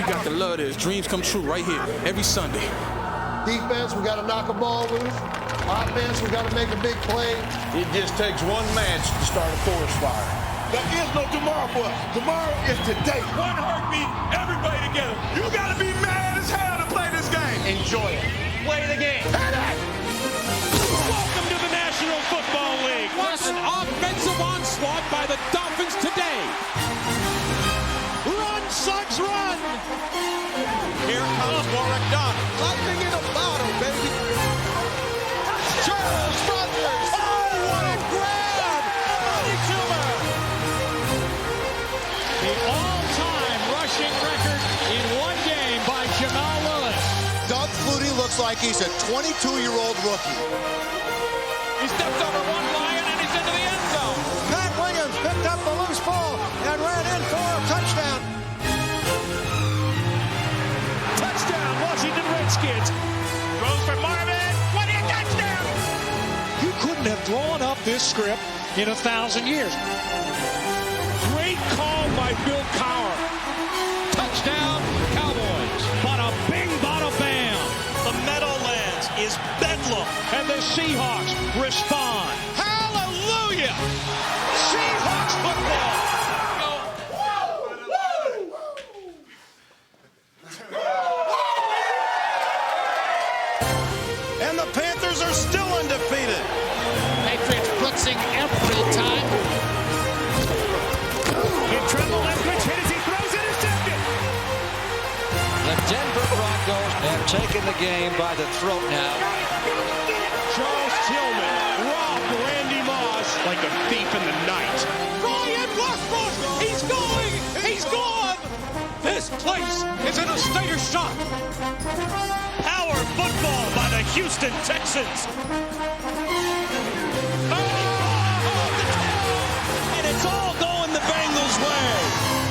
you got to love this. Dreams come true right here, every Sunday. Defense, we got to knock a ball loose. Offense, we got to make a big play. It just takes one match to start a forest fire. There is no tomorrow for us. Tomorrow is today. One heartbeat, everybody together. You got to be mad as hell to play this game. Enjoy it. Play the game. Welcome to the National Football League. What an offensive onslaught by the Dolphins today. Run, Suggs, run. Here comes Warwick Dunn. Lightning in a bottle, baby. Charles Rogers. Oh, what a grab. Money Toomer. The all-time rushing record in one game by Jamal Willis. Doug Flutie looks like he's a 22-year-old rookie. He steps over one lion and he's into the end zone. Pat Williams picked up the loose ball and ran in for a touchdown. Touchdown, Washington Redskins. Throws for Marvin. What a touchdown. You couldn't have drawn up this script in 1,000 years. Great call by Bill Cowher. Touchdown, Cowboys. Bada bing, bada bam. The Meadowlands is bedlam. And the Seahawks respond. Hallelujah! Seahawks football. And the Panthers are still undefeated. Patriots blitzing every time. In trouble, Leftwich hit as he throws intercepted. The Denver Broncos have taken the game by the throat now. Charles Tillman robbed Randy Moss like a thief in the night. Ryan Westbrook, he's going, he's gone. This place is in a state of shock. Power football by the Houston Texans. And it's all going the Bengals' way.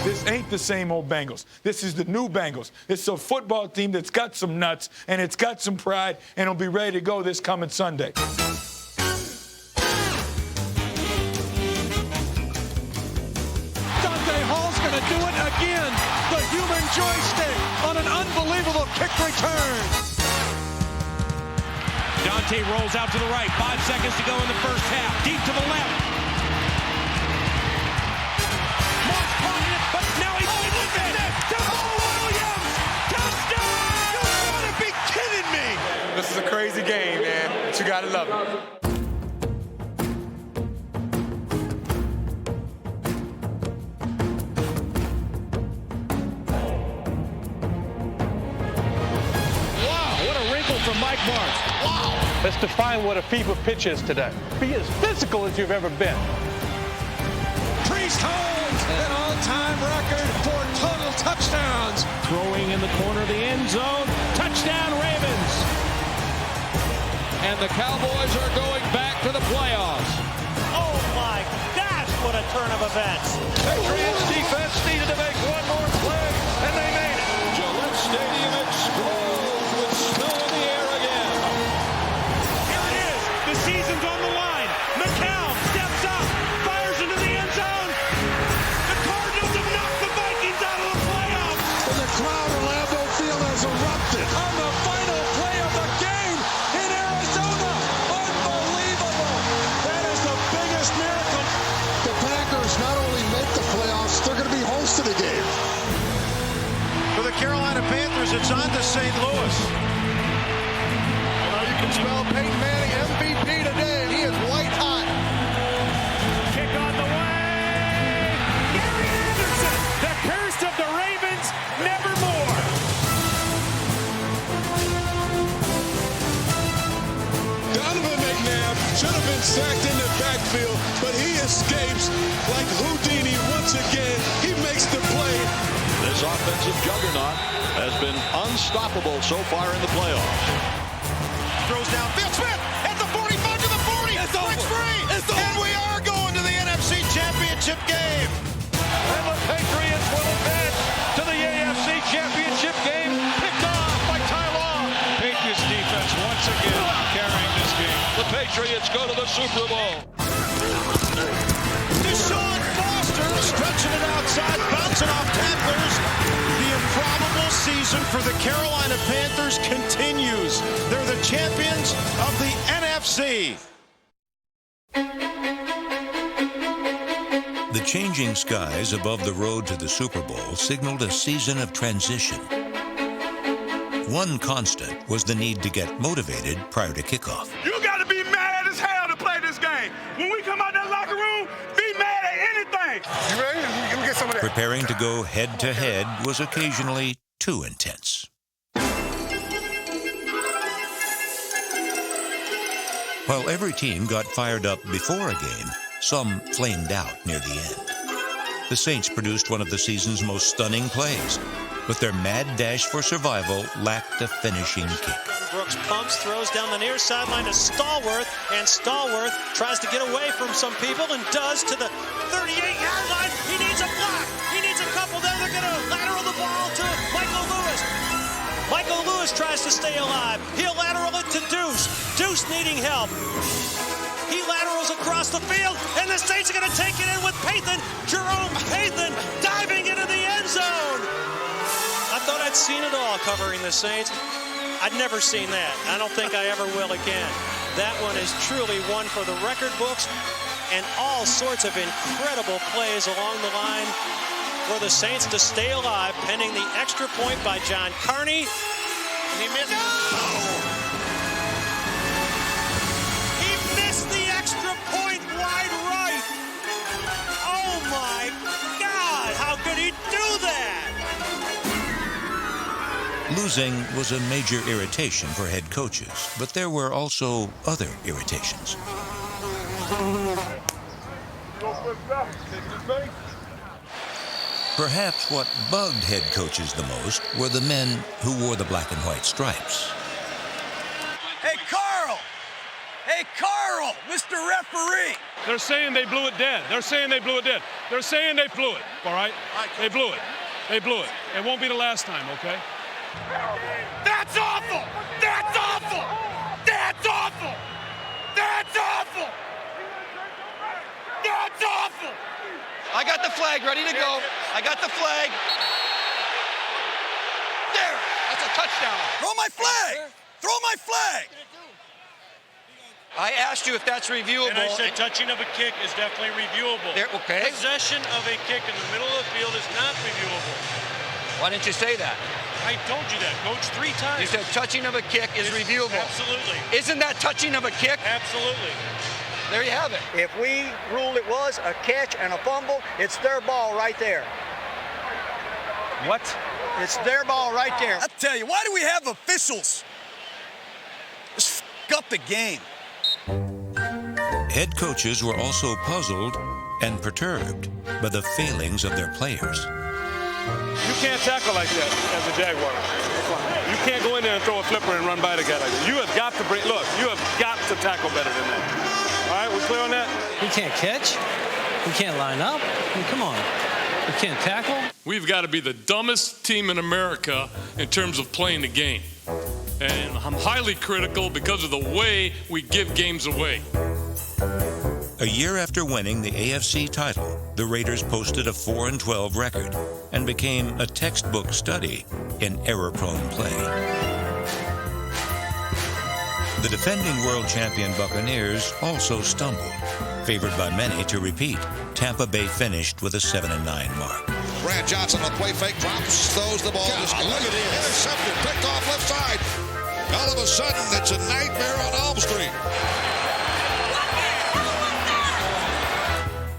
This ain't the same old Bengals. This is the new Bengals. It's a football team that's got some nuts, and it's got some pride, and it'll be ready to go this coming Sunday. Dante Hall's going to do it again. The human joystick on an unbelievable kick return. Dante rolls out to the right. 5 seconds to go in the first half. Deep to the left. Moss caught it, but now he's look at it. Jamal Williams! Touchdown! You gotta be kidding me! This is a crazy game, man, but you gotta love it. From Mike Barnes. Wow! Let's define what a fever pitch is today. Be as physical as you've ever been. Priest holds an all-time record for total touchdowns. Throwing in the corner of the end zone. Touchdown, Ravens. And the Cowboys are going back to the playoffs. Oh my gosh, what a turn of events. Patriots defense needed to make one more play, and they made it. Gillette Stadium explodes with snow in the air again. Here it is. The season's on the line. McCown steps up, fires into the end zone. The Cardinals have knocked the Vikings out of the playoffs. And the crowd at Lambeau Field has erupted. On the final play of the game in Arizona. Unbelievable. That is the biggest miracle. The Packers not only make the playoffs, they're going to be hosting the game. For the Carolina Panthers, it's on to St. Louis. Now you can spell Peyton Manning MVP today, and he is white hot. Kick on the way. Gary Anderson, the curse of the Ravens, nevermore. Donovan McNabb should have been sacked in the backfield, but he escapes like Houdini once again. He makes the play. This offensive juggernaut has been unstoppable so far in the playoffs. Throws downfield. Smith at the 45 to the 40. It's breaks free. And we are going to the NFC Championship game. And the Patriots will advance to the AFC Championship game. Picked off by Ty Law. Patriots defense once again carrying this game. The Patriots go to the Super Bowl. Deshaun Foster stretching it outside, bouncing off tacklers. The improbable Panthers continues. They're the champions of the NFC. The changing skies above the road to the Super Bowl signaled a season of transition. One constant was the need to get motivated prior to kickoff. You got to be mad as hell to play this game. When we come out that locker room, be mad at anything. You ready? Let me get some of that. Preparing to go head-to-head was occasionally too intense. While every team got fired up before a game, some flamed out near the end. The Saints produced one of the season's most stunning plays, but their mad dash for survival lacked a finishing kick. Brooks pumps, throws down the near sideline to Stallworth, and Stallworth tries to get away from some people and does to the 38-yard line. He needs a block. He needs a couple there. They're going to lateral the ball to Michael Lewis. Michael Lewis tries to stay alive. He'll lateral it to Deuce. Deuce needing help. He laterals across the field, and the Saints are going to take it in with Pathan. Jerome Pathan diving into the end zone. I thought I'd seen it all covering the Saints. I'd never seen that. I don't think I ever will again. That one is truly one for the record books, and all sorts of incredible plays along the line for the Saints to stay alive, pending the extra point by John Carney. And he missed. No! The extra point wide right. Oh my God, how could he do that? Losing was a major irritation for head coaches, but there were also other irritations. Perhaps what bugged head coaches the most were the men who wore the black and white stripes. Hey, Carl! Hey, Carl, Mr. Referee! They're saying they blew it dead. They're saying they blew it dead. They're saying they blew it, all right? They blew it. They blew it. It won't be the last time, okay? That's awful! That's awful! That's awful! That's awful! That's awful! I got the flag ready to go. I got the flag. There, that's a touchdown. Throw my flag! Throw my flag! I asked you if that's reviewable. And I said touching of a kick is definitely reviewable. Okay. Possession of a kick in the middle of the field is not reviewable. Why didn't you say that? I told you that, Coach, 3 times. You said touching of a kick is reviewable. Absolutely. Isn't that touching of a kick? Absolutely. There you have it. If we ruled it was a catch and a fumble, it's their ball right there. What? It's their ball right there. I tell you, why do we have officials? Just f*** up the game. Head coaches were also puzzled and perturbed by the failings of their players. You can't tackle like that as a Jaguar. You can't go in there and throw a flipper and run by the guy like that. You have got to you have got to tackle better than that. All right, we clear on that? We can't catch. We can't line up. I mean, come on. We can't tackle. We've got to be the dumbest team in America in terms of playing the game. And I'm highly critical because of the way we give games away. A year after winning the AFC title, the Raiders posted a 4-12 record and became a textbook study in error-prone play. The defending world champion Buccaneers also stumbled. Favored by many to repeat, Tampa Bay finished with a 7-9 mark. Brad Johnson on play fake, drops, throws the ball. Look at it. Intercepted, picked off left side. All of a sudden, it's a nightmare on Elm Street.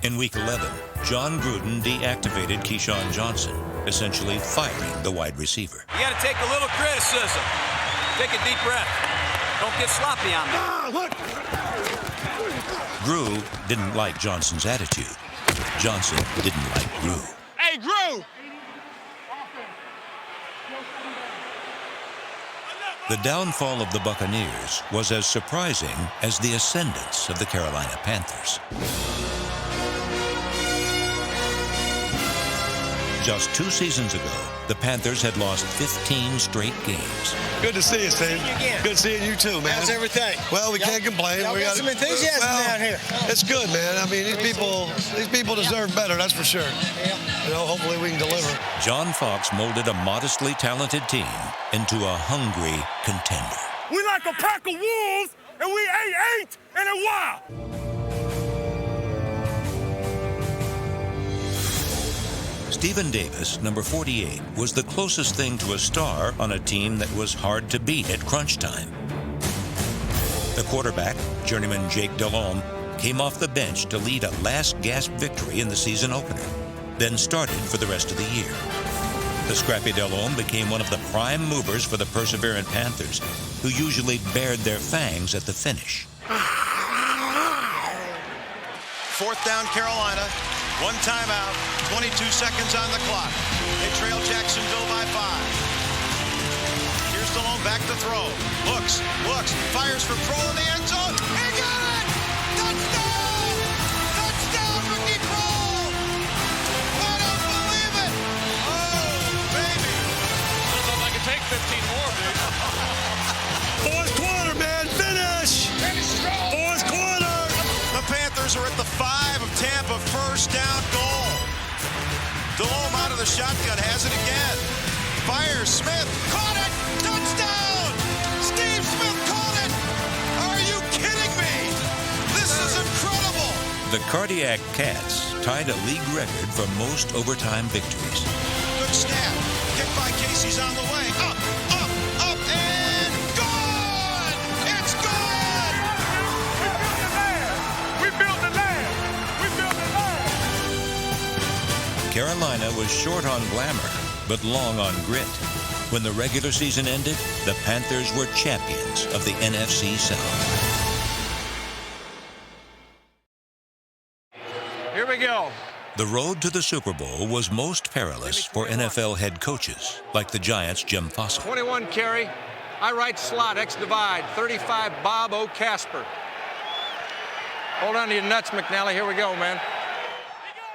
In Week 11, John Gruden deactivated Keyshawn Johnson, essentially firing the wide receiver. You got to take a little criticism. Take a deep breath. Don't get sloppy on me. Drew didn't like Johnson's attitude. Johnson didn't like Drew. Hey, Drew! The downfall of the Buccaneers was as surprising as the ascendance of the Carolina Panthers. Just 2 seasons ago, the Panthers had lost 15 straight games. Good to see you, Steve. Good seeing you too, man. How's everything? Well, we can't complain. Y'all got some enthusiasm down here. It's good, man. I mean, these people deserve better, that's for sure. Yeah. You know, hopefully we can deliver. John Fox molded a modestly talented team into a hungry contender. We like a pack of wolves, and we ain't in a while. Stephen Davis, number 48, was the closest thing to a star on a team that was hard to beat at crunch time. The quarterback, journeyman Jake Delhomme, came off the bench to lead a last-gasp victory in the season opener, then started for the rest of the year. The scrappy Delhomme became one of the prime movers for the perseverant Panthers, who usually bared their fangs at the finish. 4th down, Carolina. 1 timeout, 22 seconds on the clock. They trail Jacksonville by 5. Here's Delhomme back to throw. Looks, fires for throw in the end zone. He got it! Touchdown! Touchdown, Ricky Kroll! I don't believe it! Oh, baby! I don't know if I can take 15 more, dude. Fourth quarter, man. Finish! Fourth quarter! The Panthers are at the 5 of Tampa, first down goal. Delhomme out of the shotgun, has it again. Fires, Smith, caught it! Touchdown! Steve Smith caught it! Are you kidding me? This is incredible! The Cardiac Cats tied a league record for most overtime victories. Good snap. Kick by Casey's on the way. Up, and gone! It's gone! We built the land. We built the land. Carolina was short on glamour, but long on grit. When the regular season ended, the Panthers were champions of the NFC South. Here we go. The road to the Super Bowl was most perilous for NFL head coaches, like the Giants' Jim Fossil. 21 carry. I right slot, X divide. 35 Bob O. Casper. Hold on to your nuts, McNally. Here we go, man.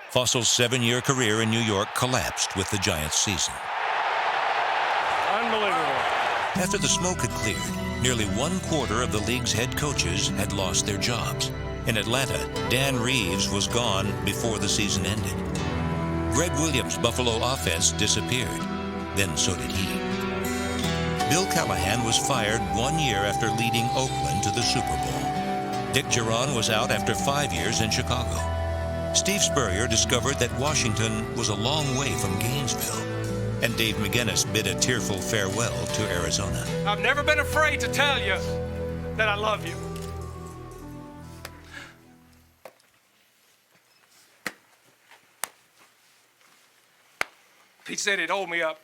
Fossil's 7-year career in New York collapsed with the Giants' season. Unbelievable. After the smoke had cleared, nearly 1/4 of the league's head coaches had lost their jobs. In Atlanta, Dan Reeves was gone before the season ended. Greg Williams' Buffalo offense disappeared. Then so did he. Bill Callahan was fired 1 year after leading Oakland to the Super Bowl. Dick Geron was out after 5 years in Chicago. Steve Spurrier discovered that Washington was a long way from Gainesville. And Dave McGinnis bid a tearful farewell to Arizona. I've never been afraid to tell you that I love you. He said he'd hold me up.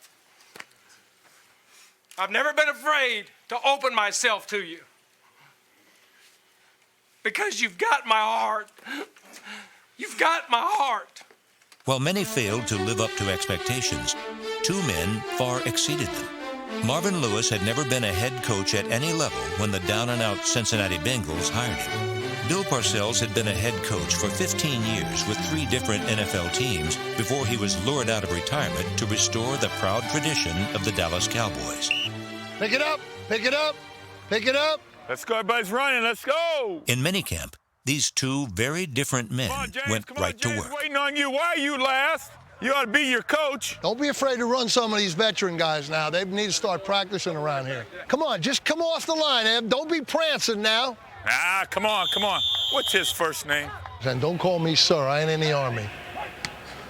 I've never been afraid to open myself to you. Because you've got my heart. You've got my heart. While many failed to live up to expectations, 2 men far exceeded them. Marvin Lewis had never been a head coach at any level when the down-and-out Cincinnati Bengals hired him. Bill Parcells had been a head coach for 15 years with 3 different NFL teams before he was lured out of retirement to restore the proud tradition of the Dallas Cowboys. Pick it up, pick it up, pick it up. Let's go, everybody's running. Let's go. In minicamp, these 2 very different men went right to work. Waiting on you. Why are you last? You ought to be your coach. Don't be afraid to run some of these veteran guys now. They need to start practicing around here. Come on, just come off the line, Eb. Don't be prancing now. Come on. What's his first name? And don't call me sir. I ain't in the Army.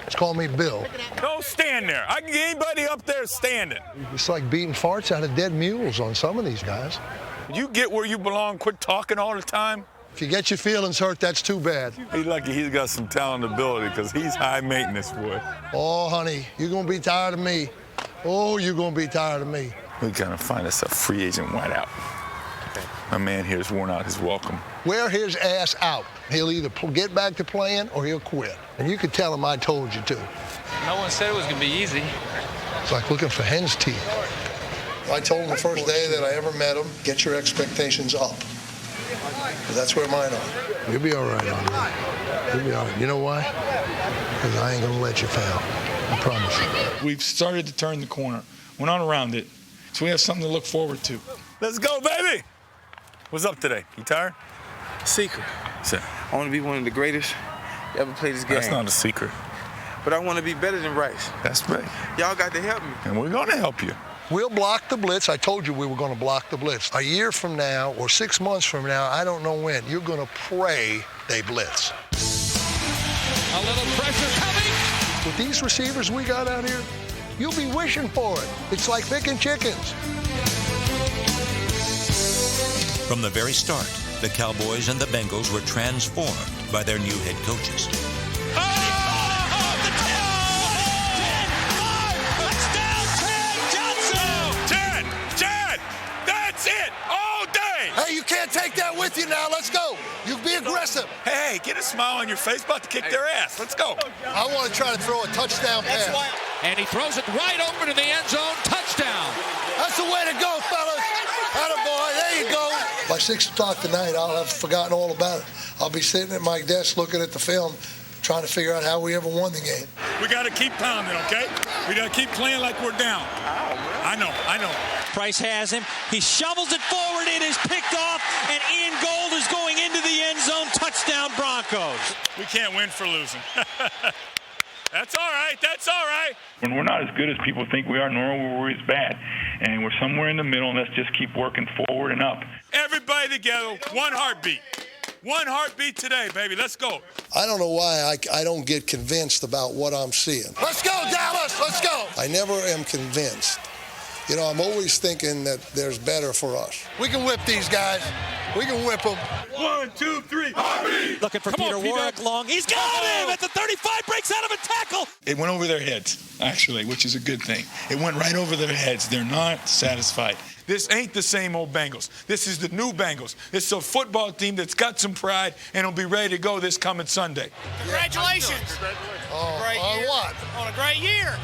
Just call me Bill. Don't stand there. I can get anybody up there standing. It's like beating farts out of dead mules on some of these guys. You get where you belong. Quit talking all the time. If you get your feelings hurt, that's too bad. He's lucky he's got some talent and ability because he's high maintenance, boy. Oh, honey, you're going to be tired of me. Oh, you're going to be tired of me. We got to find us a free agent wideout. My man here has worn out his welcome. Wear his ass out. He'll either get back to playing or he'll quit. And you could tell him I told you to. No one said it was going to be easy. It's like looking for hen's teeth. I told him the first day that I ever met him, get your expectations up. That's where mine are. You'll be all right, Andre. You'll be all right. You know why? Because I ain't going to let you fail. I promise you. We've started to turn the corner. We're not around it. So we have something to look forward to. Let's go, baby. What's up today? You tired? Secret. I want to be one of the greatest to ever play this game. That's not a secret. but I want to be better than Rice. That's right. Y'all got to help me. And we're going to help you. We'll block the blitz. I told you we were going to block the blitz. A year from now or 6 months from now, I don't know when, you're going to pray they blitz. A little pressure coming. With these receivers we got out here, you'll be wishing for it. It's like picking chickens. From the very start, the Cowboys and the Bengals were transformed by their new head coaches. Hey, you can't take that with you now. Let's go. You be aggressive. Hey, get a smile on your face. About to kick their ass. Let's go. I want to try to throw a touchdown pass. And he throws it right over to the end zone. Touchdown. That's the way to go, fellas. Attaboy. There you go. By 6 o'clock tonight, I'll have forgotten all about it. I'll be sitting at my desk looking at the film, trying to figure out how we ever won the game. We got to keep pounding, okay? We got to keep playing like we're down. I know. Price has him. He shovels it forward. It is picked off, and Ian Gold is going into the end zone. Touchdown, Broncos. We can't win for losing. That's all right. That's all right. When we're not as good as people think we are, nor are we as bad. And we're somewhere in the middle, and let's just keep working forward and up. Everybody together, one heartbeat. One heartbeat today, baby. Let's go. I don't know why I don't get convinced about what I'm seeing. Let's go, Dallas. Let's go. I never am convinced. You know, I'm always thinking that there's better for us. We can whip these guys. We can whip them. 1, 2, 3. Heartbeat. Looking for Peter Warwick long. He's got him at the 35. Breaks out of a tackle. It went over their heads, actually, which is a good thing. It went right over their heads. They're not satisfied. This ain't the same old Bengals. This is the new Bengals. It's a football team that's got some pride and will be ready to go this coming Sunday. Congratulations. On what? On a great year.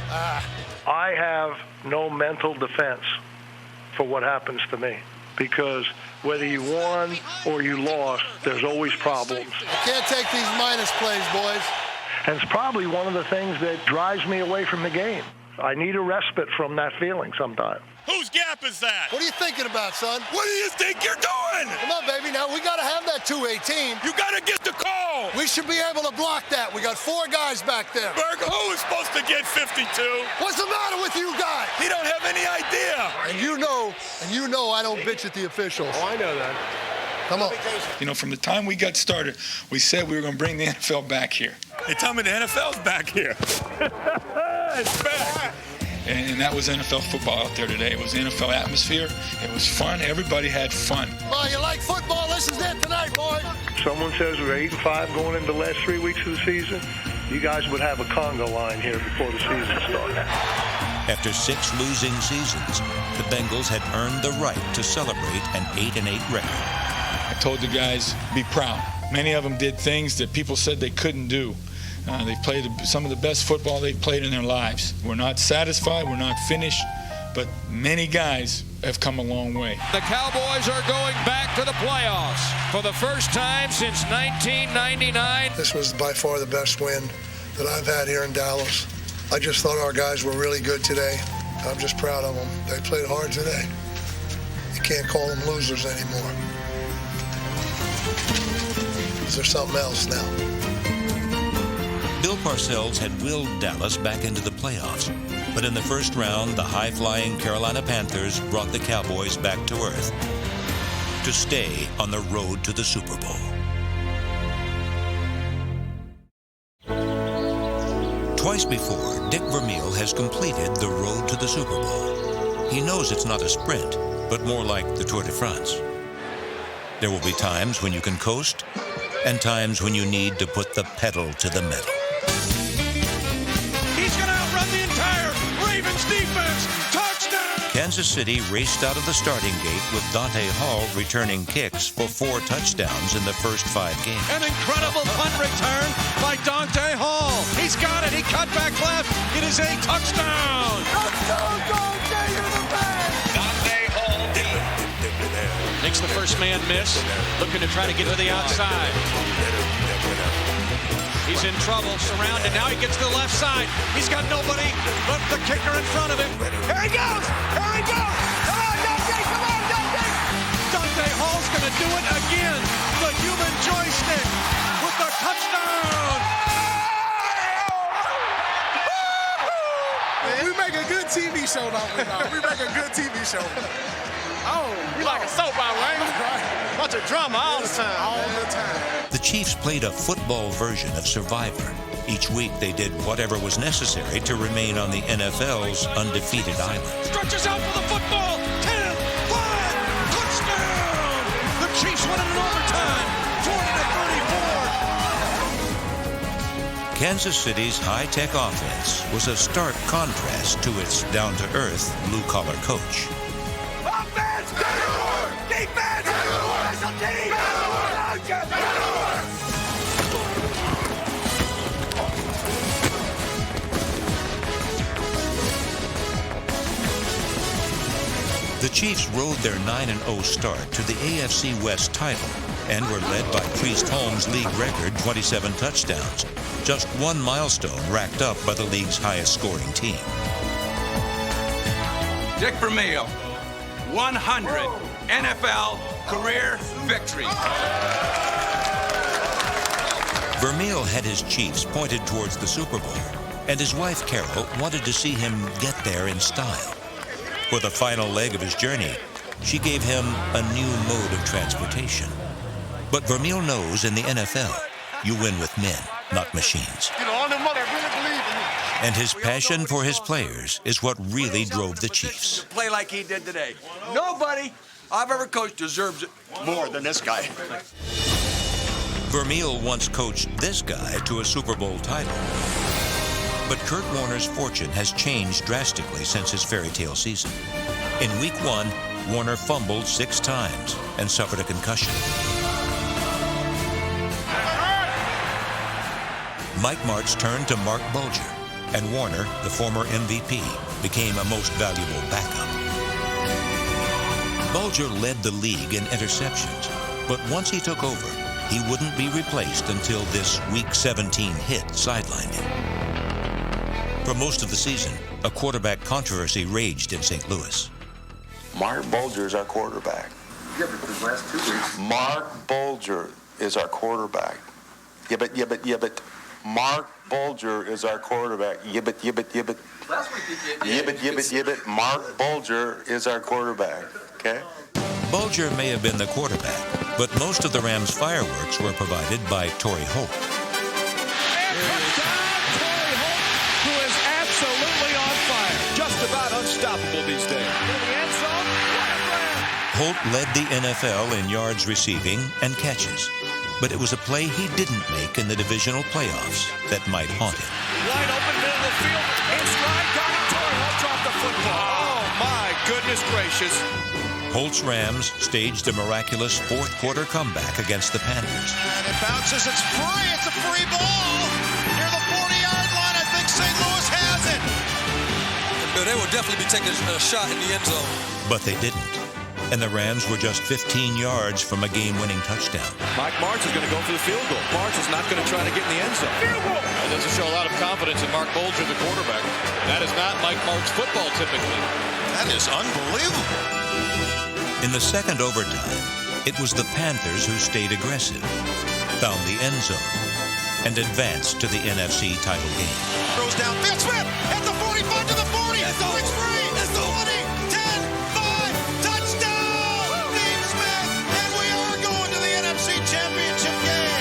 I have no mental defense for what happens to me because whether you won or you lost, there's always problems. I can't take these minus plays, boys. And it's probably one of the things that drives me away from the game. I need a respite from that feeling sometimes. Whose gap is that? What are you thinking about, son? What do you think you're doing? Come on, baby. Now, we got to have that 218. You got to get the call. We should be able to block that. We got 4 guys back there. Berger, who is supposed to get 52? What's the matter with you guys? He don't have any idea. And you know I don't bitch at the officials. Oh, I know that. Come on. You know, from the time we got started, we said we were going to bring the NFL back here. They tell me the NFL's back here. It's back. And that was NFL football out there today. It was NFL atmosphere. It was fun. Everybody had fun. Well, you like football? This is it tonight, boys. Someone says we're 8-5 going into the last 3 weeks of the season. You guys would have a conga line here before the season started. After 6 losing seasons, the Bengals had earned the right to celebrate an 8-8 record. I told the guys, be proud. Many of them did things that people said they couldn't do. They've played some of the best football they've played in their lives. We're not satisfied, we're not finished, but many guys have come a long way. The Cowboys are going back to the playoffs for the first time since 1999. This was by far the best win that I've had here in Dallas. I just thought our guys were really good today. I'm just proud of them. They played hard today. You can't call them losers anymore. There's something else now. Bill Parcells had willed Dallas back into the playoffs, but in the first round, the high-flying Carolina Panthers brought the Cowboys back to earth to stay on the road to the Super Bowl. Twice before, Dick Vermeil has completed the road to the Super Bowl. He knows it's not a sprint, but more like the Tour de France. There will be times when you can coast, and times when you need to put the pedal to the metal. He's going to outrun the entire Ravens defense. Touchdown! Kansas City raced out of the starting gate with Dante Hall returning kicks for 4 touchdowns in the first 5 games. An incredible punt return by Dante Hall. He's got it. He cut back left. It is a touchdown. Touchdown, Dante, you're the man. Dante Hall makes the first man miss, looking to try to get to the outside. He's in trouble, surrounded. Now he gets to the left side. He's got nobody but the kicker in front of him. Here he goes! Here he goes! Come on, Dante! Come on, Dante! Dante Hall's going to do it again. The human joystick with the touchdown! make a good TV show, don't we? We make a good TV show. We like a soap opera, ain't we? Bunch of drama all the time. All the time. The Chiefs played a football version of Survivor. Each week they did whatever was necessary to remain on the NFL's undefeated island. Stretches out for the football. 10, 5, touchdown! The Chiefs win it in overtime. 40-34. Kansas City's high-tech offense was a stark contrast to its down-to-earth blue-collar coach. Offense, defense, special teams, The Chiefs rode their 9-0 start to the AFC West title and were led by Priest Holmes' league record 27 touchdowns, just one milestone racked up by the league's highest-scoring team. Dick Vermeil, 100 NFL career victories. Vermeil had his Chiefs pointed towards the Super Bowl, and his wife Carol wanted to see him get there in style. For the final leg of his journey, she gave him a new mode of transportation. But Vermeil knows in the NFL, you win with men, not machines. And his passion for his players is what really drove the Chiefs. Play like he did today. Nobody I've ever coached deserves it more than this guy. Vermeil once coached this guy to a Super Bowl title. But Kurt Warner's fortune has changed drastically since his fairy tale season. In Week 1, Warner fumbled 6 times and suffered a concussion. Mike Martz turned to Mark Bulger, and Warner, the former MVP, became a most valuable backup. Bulger led the league in interceptions, but once he took over, he wouldn't be replaced until this Week 17 hit sidelined him. For most of the season, a quarterback controversy raged in St. Louis. Mark Bulger is our quarterback. Yeah, but the last 2 weeks. Mark Bulger is our quarterback. Yeah, but Mark Bulger is our quarterback. Last week he did. Mark Bulger is our quarterback. Okay? Bulger may have been the quarterback, but most of the Rams' fireworks were provided by Torrey Holt. Unstoppable these days. Holt led the NFL in yards receiving and catches, but it was a play he didn't make in the divisional playoffs that might haunt him. Wide open middle of the field. In stride, got it. Torrey Holt dropped the football. Oh, my goodness gracious. Holt's Rams staged a miraculous fourth-quarter comeback against the Panthers. And it bounces. It's free. It's a free ball. Near the 40-yard line. I think St. Louis has it. They will definitely be taking a shot in the end zone. But they didn't. And the Rams were just 15 yards from a game-winning touchdown. Mike Martz is going to go for the field goal. Martz is not going to try to get in the end zone. Field goal! That doesn't show a lot of confidence in Mark Bulger, the quarterback. That is not Mike Martz football, typically. That is unbelievable. In the second overtime, it was the Panthers who stayed aggressive, found the end zone, and advanced to the NFC title game. Throws down. Bill Smith at the 45 to the 40. It's free. It's the 20, 10, 5. Touchdown. Steve Smith. And we are going to the NFC Championship game.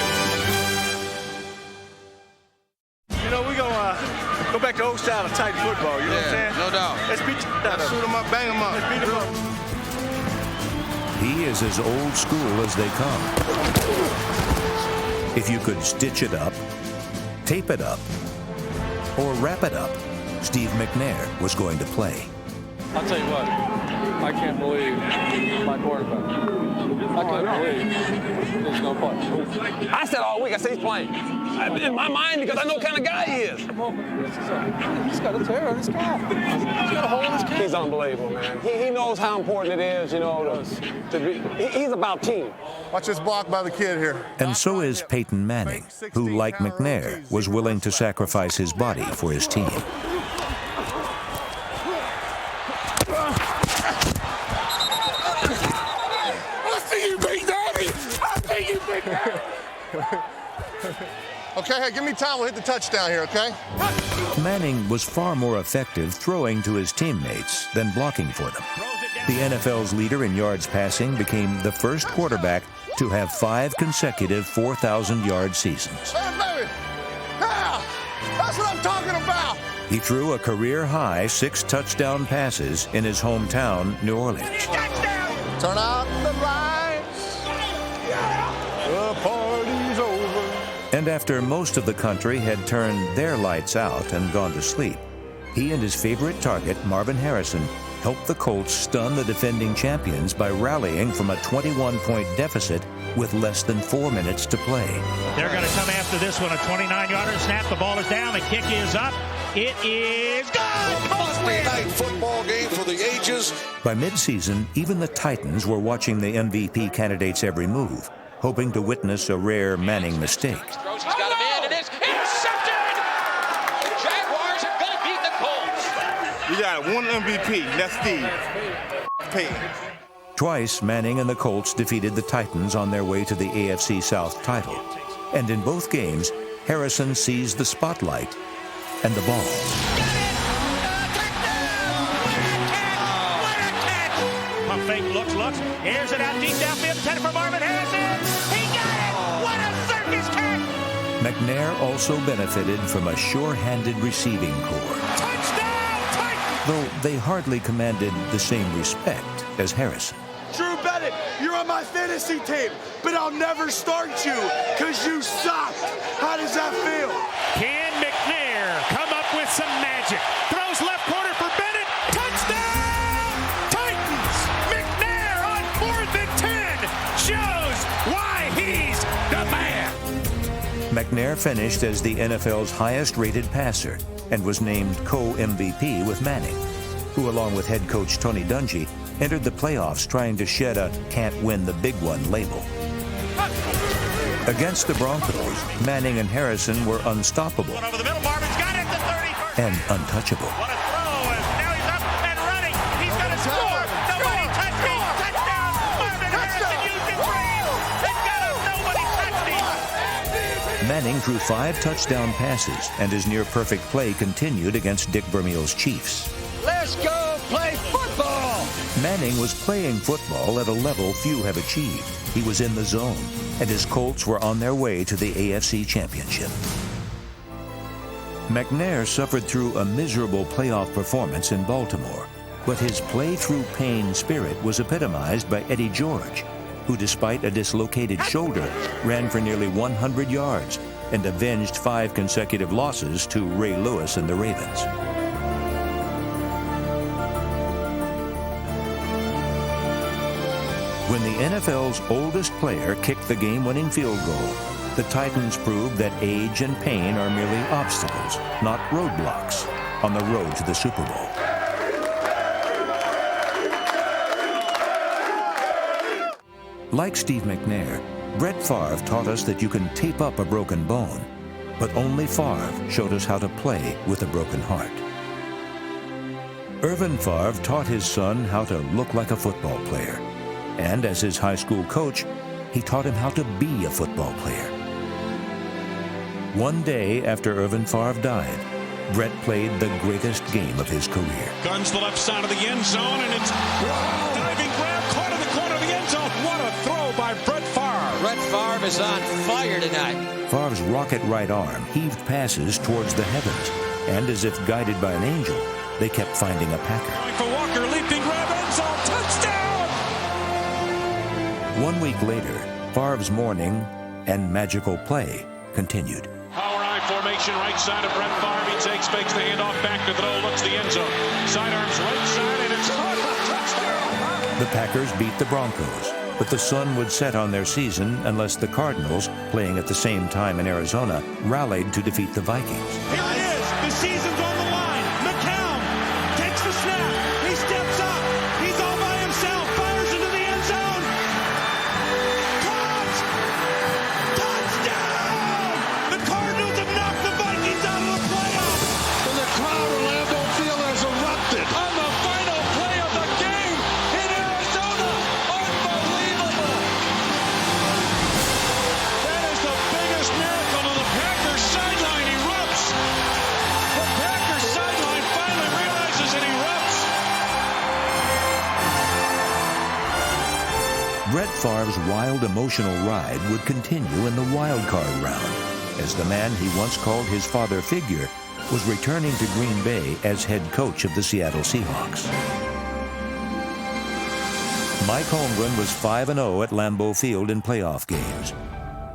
You know, we're going to go back to old style of tight football. You know what I'm saying? No doubt. Let's beat Let's shoot them up, bang them up. Let's beat them up. He is as old school as they come. If you could stitch it up, tape it up, or wrap it up, Steve McNair was going to play. I'll tell you what, I can't believe my quarterback. I can't believe there's no punch. I said all week, I said he's playing. In my mind, because I know what kind of guy he is. He's got a tear in his calf. He's got a hole in his calf. He's unbelievable, man. He knows how important it is, you know, to be. He's about team. Watch this block by the kid here. And so is Peyton Manning, who, like McNair, was willing to sacrifice his body for his team. Okay, hey, give me time. We'll hit the touchdown here, okay? Manning was far more effective throwing to his teammates than blocking for them. The NFL's leader in yards passing became the first quarterback to have 5 consecutive 4,000-yard seasons. Hey, baby! Yeah! That's what I'm talking about! He threw a career-high 6 touchdown passes in his hometown, New Orleans. Turn out the lights. The party's over. And after most of the country had turned their lights out and gone to sleep, he and his favorite target, Marvin Harrison, helped the Colts stun the defending champions by rallying from a 21-point deficit with less than 4 minutes to play. They're going to come after this one. A 29-yarder snap. The ball is down. The kick is up. It is good. Monday night football game for the ages. By midseason, even the Titans were watching the MVP candidate's every move, hoping to witness a rare Manning mistake. He's got him in. It is intercepted. The Jaguars are going to beat the Colts. We got one MVP. That's Steve Payton. Twice, Manning and the Colts defeated the Titans on their way to the AFC South title. And in both games, Harrison seized the spotlight and the ball. Pump fake, looks, airs it out deep downfield, intended for Marvin Harrison. He got it! What a circus catch! McNair also benefited from a sure-handed receiving corps. Touchdown, Titans! Though they hardly commanded the same respect as Harrison. Drew Bennett, you're on my fantasy team, but I'll never start you because you suck. How does that feel? Can McNair come up with some magic? Throws left corner for Bennett. Touchdown! Titans! McNair on 4th and 10 shows why he's the man. McNair finished as the NFL's highest-rated passer and was named co-MVP with Manning, who, along with head coach Tony Dungy, entered the playoffs trying to shed a can't-win-the-big-one label. Against the Broncos, Manning and Harrison were unstoppable Over the middle, Marvin's got it, the 30. and untouchable. What a throw, and now he's up and running. He's going to score. Nobody touched me. Touchdown. Marvin Harrison used his brain and got him. Nobody touched him. Manning threw 5 touchdown passes, and his near-perfect play continued against Dick Vermeil's Chiefs. Let's go play football! Manning was playing football at a level few have achieved. He was in the zone, and his Colts were on their way to the AFC Championship. McNair suffered through a miserable playoff performance in Baltimore, but his play-through-pain spirit was epitomized by Eddie George, who, despite a dislocated shoulder, ran for nearly 100 yards and avenged 5 consecutive losses to Ray Lewis and the Ravens. When the NFL's oldest player kicked the game-winning field goal, the Titans proved that age and pain are merely obstacles, not roadblocks, on the road to the Super Bowl. Like Steve McNair, Brett Favre taught us that you can tape up a broken bone, but only Favre showed us how to play with a broken heart. Irvin Favre taught his son how to look like a football player. And as his high school coach, he taught him how to be a football player. One day after Irvin Favre died, Brett played the greatest game of his career. Guns the left side of the end zone, and it's diving grab caught in the corner of the end zone. What a throw by Brett Favre. Brett Favre is on fire tonight. Favre's rocket right arm heaved passes towards the heavens, and as if guided by an angel, they kept finding a Packer. Going for Walker, leaping grab end zone, touchdown! 1 week later, Favre's morning and magical play continued. Power I formation, right side of Brett Favre. He takes, fakes the handoff, back to throw, looks the end zone. Sidearms right side, and it's touchdown. The Packers beat the Broncos, but the sun would set on their season unless the Cardinals, playing at the same time in Arizona, rallied to defeat the Vikings. Here it is. The season's on the line. McCown takes the snap. He steps up. He's all by himself. Fires into the end zone. Caught! Touchdown! The Cardinals have knocked the Vikings out of the playoffs. And the crowd at Lambeau Field has erupted. On the final play of the game in Arizona. Unbelievable. That is the biggest miracle of the Packers Brett Favre's wild emotional ride would continue in the wild card round, as the man he once called his father figure was returning to Green Bay as head coach of the Seattle Seahawks. Mike Holmgren was 5-0 at Lambeau Field in playoff games,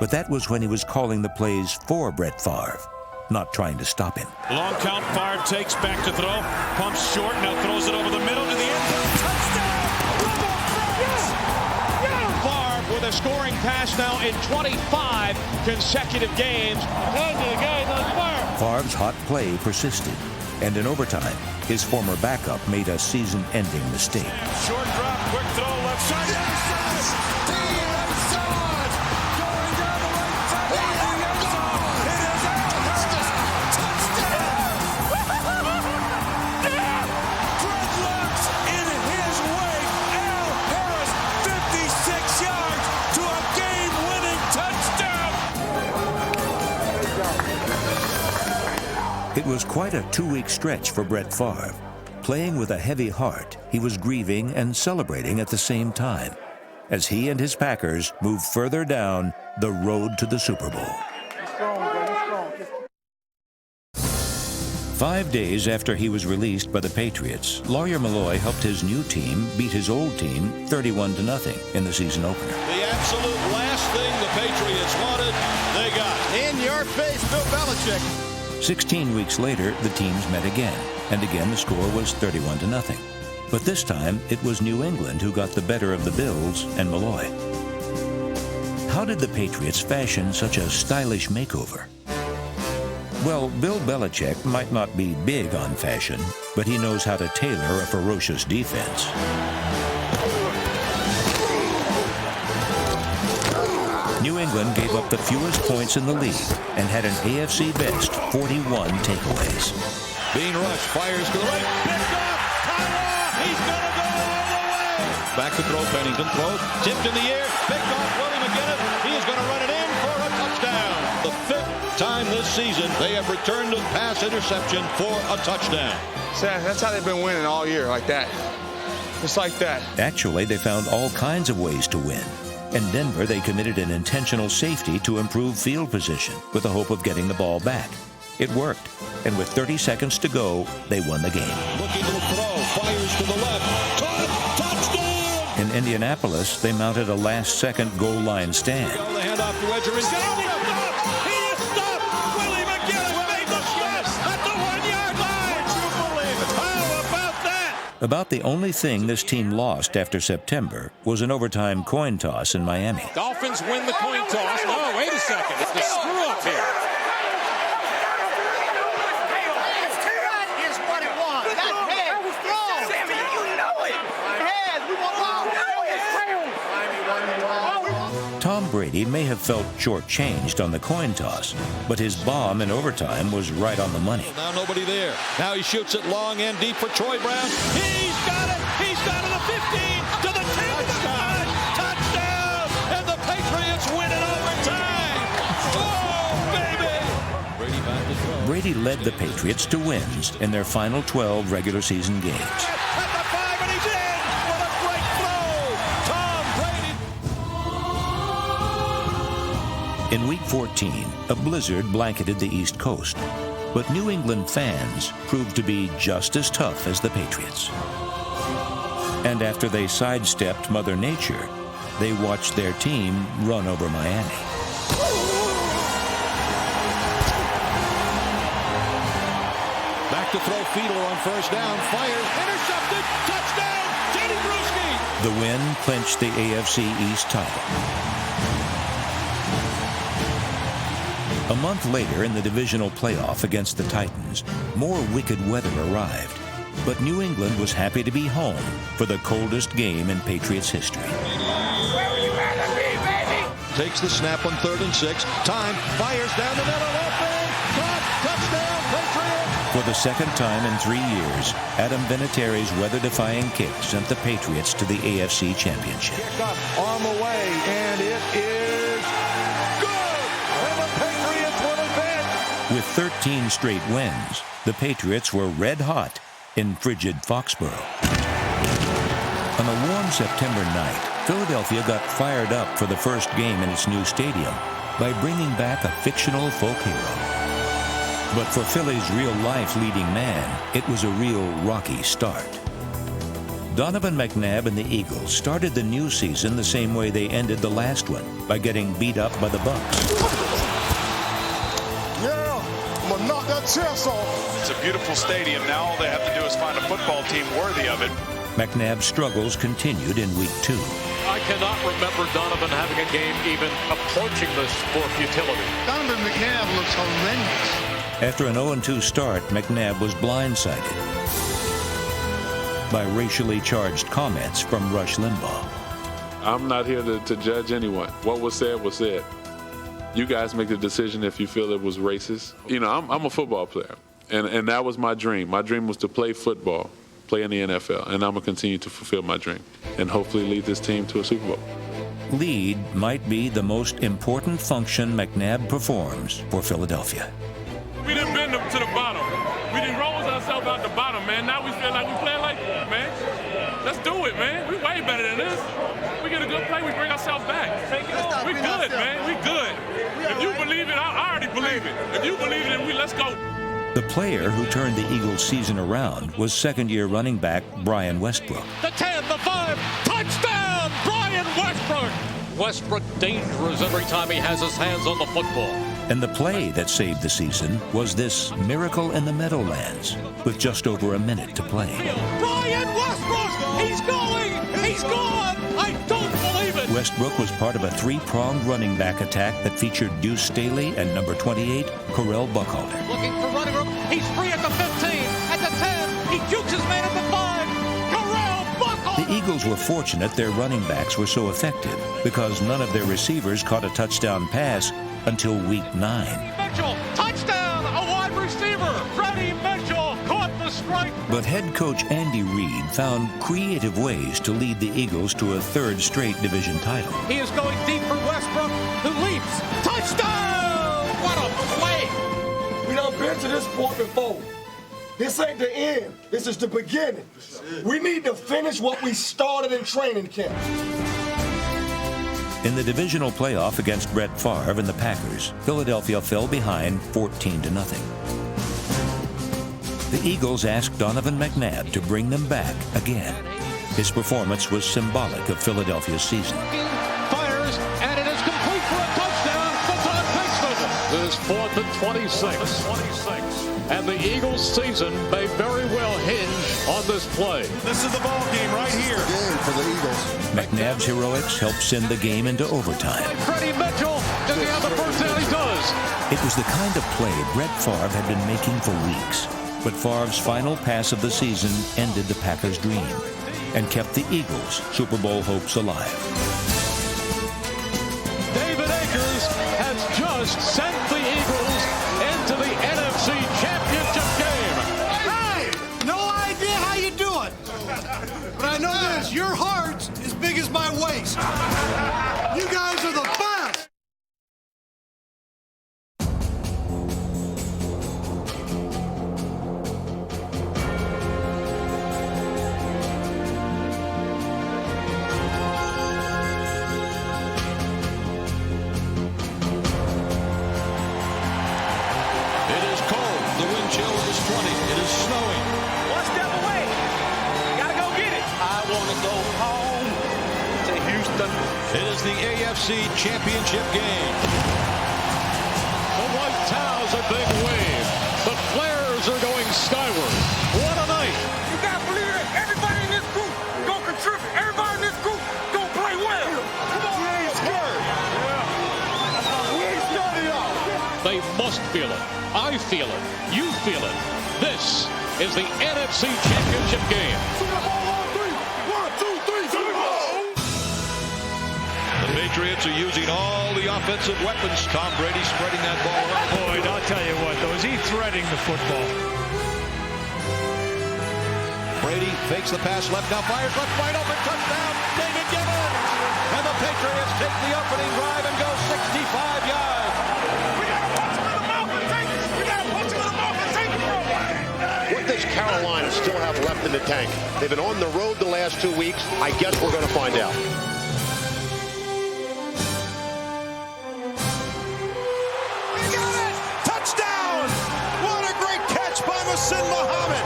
but that was when he was calling the plays for Brett Favre, not trying to stop him. Long count, Favre takes back to throw, pumps short, now throws it over the middle to the end zone. Touchdown! Favre with a scoring pass now in 25 consecutive games. Favre's hot play persisted, and in overtime, his former backup made a season-ending mistake. Short drop, quick throw, left side. Yes! Going down the right side. It is out. Touchdown! Dreadlocks in his wake. Al Harris, 56 yards to a game-winning touchdown. It was quite a 2-week stretch for Brett Favre. Playing with a heavy heart, he was grieving and celebrating at the same time, as he and his Packers moved further down the road to the Super Bowl. 5 days after he was released by the Patriots, Lawyer Malloy helped his new team beat his old team 31-0 in the season opener. The absolute last thing the Patriots wanted, they got. In your face, Bill Belichick. 16 weeks later, the teams met again, and again the score was 31-0. But this time, it was New England who got the better of the Bills and Malloy. How did the Patriots fashion such a stylish makeover? Well, Bill Belichick might not be big on fashion, but he knows how to tailor a ferocious defense. New England gave up the fewest points in the league and had an AFC best 41 takeaways. Being rushed, fires to the right, picked off, Tyler, he's gonna go all the way. Back to throw, Bennington throws, tipped in the air, picked off, Willie McGinnis, he is gonna run it in for a touchdown. The 5th time this season they have returned a pass interception for a touchdown. That's how they've been winning all year, like that. Just like that. Actually, they found all kinds of ways to win. In Denver, they committed an intentional safety to improve field position with the hope of getting the ball back. It worked, and with 30 seconds to go, they won the game. Looking to throw, fires to the left, caught, touchdown! In Indianapolis, they mounted a last-second goal line stand. The handoff to Edger, he's got it, he is stopped! Willie McGinnis made the stop at the 1-yard line! You believe it? How about that? About the only thing this team lost after September was an overtime coin toss in Miami. Dolphins win the coin toss. No, wait a second. It's the screw-up here. Tom Brady may have felt shortchanged on the coin toss, but his bomb in overtime was right on the money. Now nobody there. Now he shoots it long and deep for Troy Brown. He's got it! He's got it to the 15, to the 10, to the 5. Touchdown! And the Patriots win it overtime! Oh, baby! Brady back to throw. Brady led the Patriots to wins in their final 12 regular season games. At the 5, and he's in! What a great throw! Tom Brady! In Week 14, a blizzard blanketed the East Coast, but New England fans proved to be just as tough as the Patriots. And after they sidestepped Mother Nature, they watched their team run over Miami. Back to throw, Fiedler on first down, fires, intercepted, touchdown, Teddy Bruschi! The win clinched the AFC East title. A month later, in the divisional playoff against the Titans, more wicked weather arrived. But New England was happy to be home for the coldest game in Patriots history. Where you at me, baby? Takes the snap on 3rd and 6. Time, fires down the middle, open, caught, touchdown, Patriots! For the second time in 3 years, Adam Vinatieri's weather-defying kick sent the Patriots to the AFC Championship. Kick up, arm away, and it is good! And the Patriots will advance! With 13 straight wins, the Patriots were red hot in frigid Foxborough. On a warm September night, Philadelphia got fired up for the first game in its new stadium by bringing back a fictional folk hero. But for Philly's real-life leading man, it was a real rocky start. Donovan McNabb and the Eagles started the new season the same way they ended the last one, by getting beat up by the Bucs. Yeah, I'm gonna knock that chest off. It's a beautiful stadium. Now all they have to do is find a football team worthy of it. McNabb's struggles continued in week 2. I cannot remember Donovan having a game even approaching this for futility. Donovan McNabb looks horrendous. After an 0-2 start, McNabb was blindsided by racially charged comments from Rush Limbaugh. I'm not here to judge anyone. What was said was said. You guys make the decision if you feel it was racist. You know, I'm a football player, and that was my dream. My dream was to play football, play in the NFL, and I'm going to continue to fulfill my dream and hopefully lead this team to a Super Bowl. Lead might be the most important function McNabb performs for Philadelphia. We done been to the bottom. We done rose ourselves out the bottom, man. Now we feel like we playing like that, man. Let's do it, man. We way better than this. We get a good play, we bring ourselves back. We good, man. We good. If you believe it, I already believe it. If you believe it, then let's go. The player who turned the Eagles' season around was second-year running back Brian Westbrook. The 10, the 5, touchdown, Brian Westbrook. Westbrook dangerous every time he has his hands on the football. And the play that saved the season was this miracle in the Meadowlands with just over a minute to play. Brian Westbrook, he's going, he's gone. I don't believe it. Westbrook was part of a 3-pronged running back attack that featured Deuce Staley and number 28, Correll Buckhalter. Looking for running room, he's free at the 15, at the 10, he jukes his man at the 5, Correll Buckhalter. The Eagles were fortunate their running backs were so effective because none of their receivers caught a touchdown pass until week 9. Mitchell, touchdown, a wide receiver. Freddie Mitchell caught the strike. But head coach Andy Reid found creative ways to lead the Eagles to a 3rd straight division title. He is going deep for Westbrook, who leaps. Touchdown! What a play! We done been to this point before. This ain't the end. This is the beginning. We need to finish what we started in training camp. In the divisional playoff against Brett Favre and the Packers, Philadelphia fell behind 14-0. The Eagles asked Donovan McNabb to bring them back again. His performance was symbolic of Philadelphia's season. Fires, and it is complete for a touchdown for Todd Paxton. This is 4th and 26. And the Eagles' season may very well hinge on this play. This is the ball game right here. Game for the Eagles. McNabb's heroics helped send the game into overtime. Freddie Mitchell, does he have the first down? He does. It was the kind of play Brett Favre had been making for weeks. But Favre's final pass of the season ended the Packers' dream and kept the Eagles' Super Bowl hopes alive. David Akers has just sent the Eagles into the NFC Championship game. Hey, no idea how you do it. But I know this, your heart's as big as my waist. You guys are the best. It is the AFC Championship game. The white towels are being waved. The flares are going skyward. What a night. You got to believe that everybody in this group going to contribute. Everybody in this group going to play well. Come on. We ain't scared. Yeah. We ain't scared of y'all. They must feel it. I feel it. You feel it. This is the NFC Championship game. Super Bowl on 3. 1, 2, 3, Super Bowl. The Patriots are using all the offensive weapons. Tom Brady spreading that ball around. Boyd, I'll tell you what, though, is he threading the football? Brady fakes the pass left, now fires left, wide open, touchdown, David Gibbons! And the Patriots take the opening drive and go 65 yards. We got to punch him in the mouth and take it. We got to punch him in the mouth and take it, bro. With this Carolina still have left in the tank? They've been on the road the last 2 weeks. I guess we're going to find out. Touchdown! What a great catch by Muhsin Muhammad.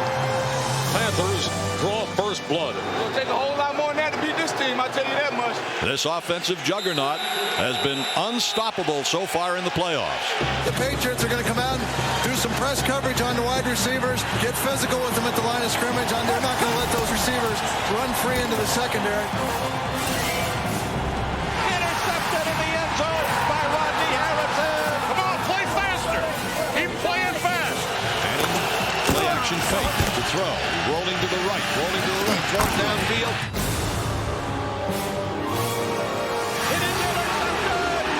Panthers draw first blood. It'll take a whole lot more than that to beat this team, I'll tell you that much. This offensive juggernaut has been unstoppable so far in the playoffs. The Patriots are going to come out and do some press coverage on the wide receivers, get physical with them at the line of scrimmage, and they're not going to let those receivers run free into the secondary. Intercepted in the end zone by Rodney Harrison. Come on, play faster. Keep playing fast. Play action fake to throw. Rolling to the right, thrown downfield.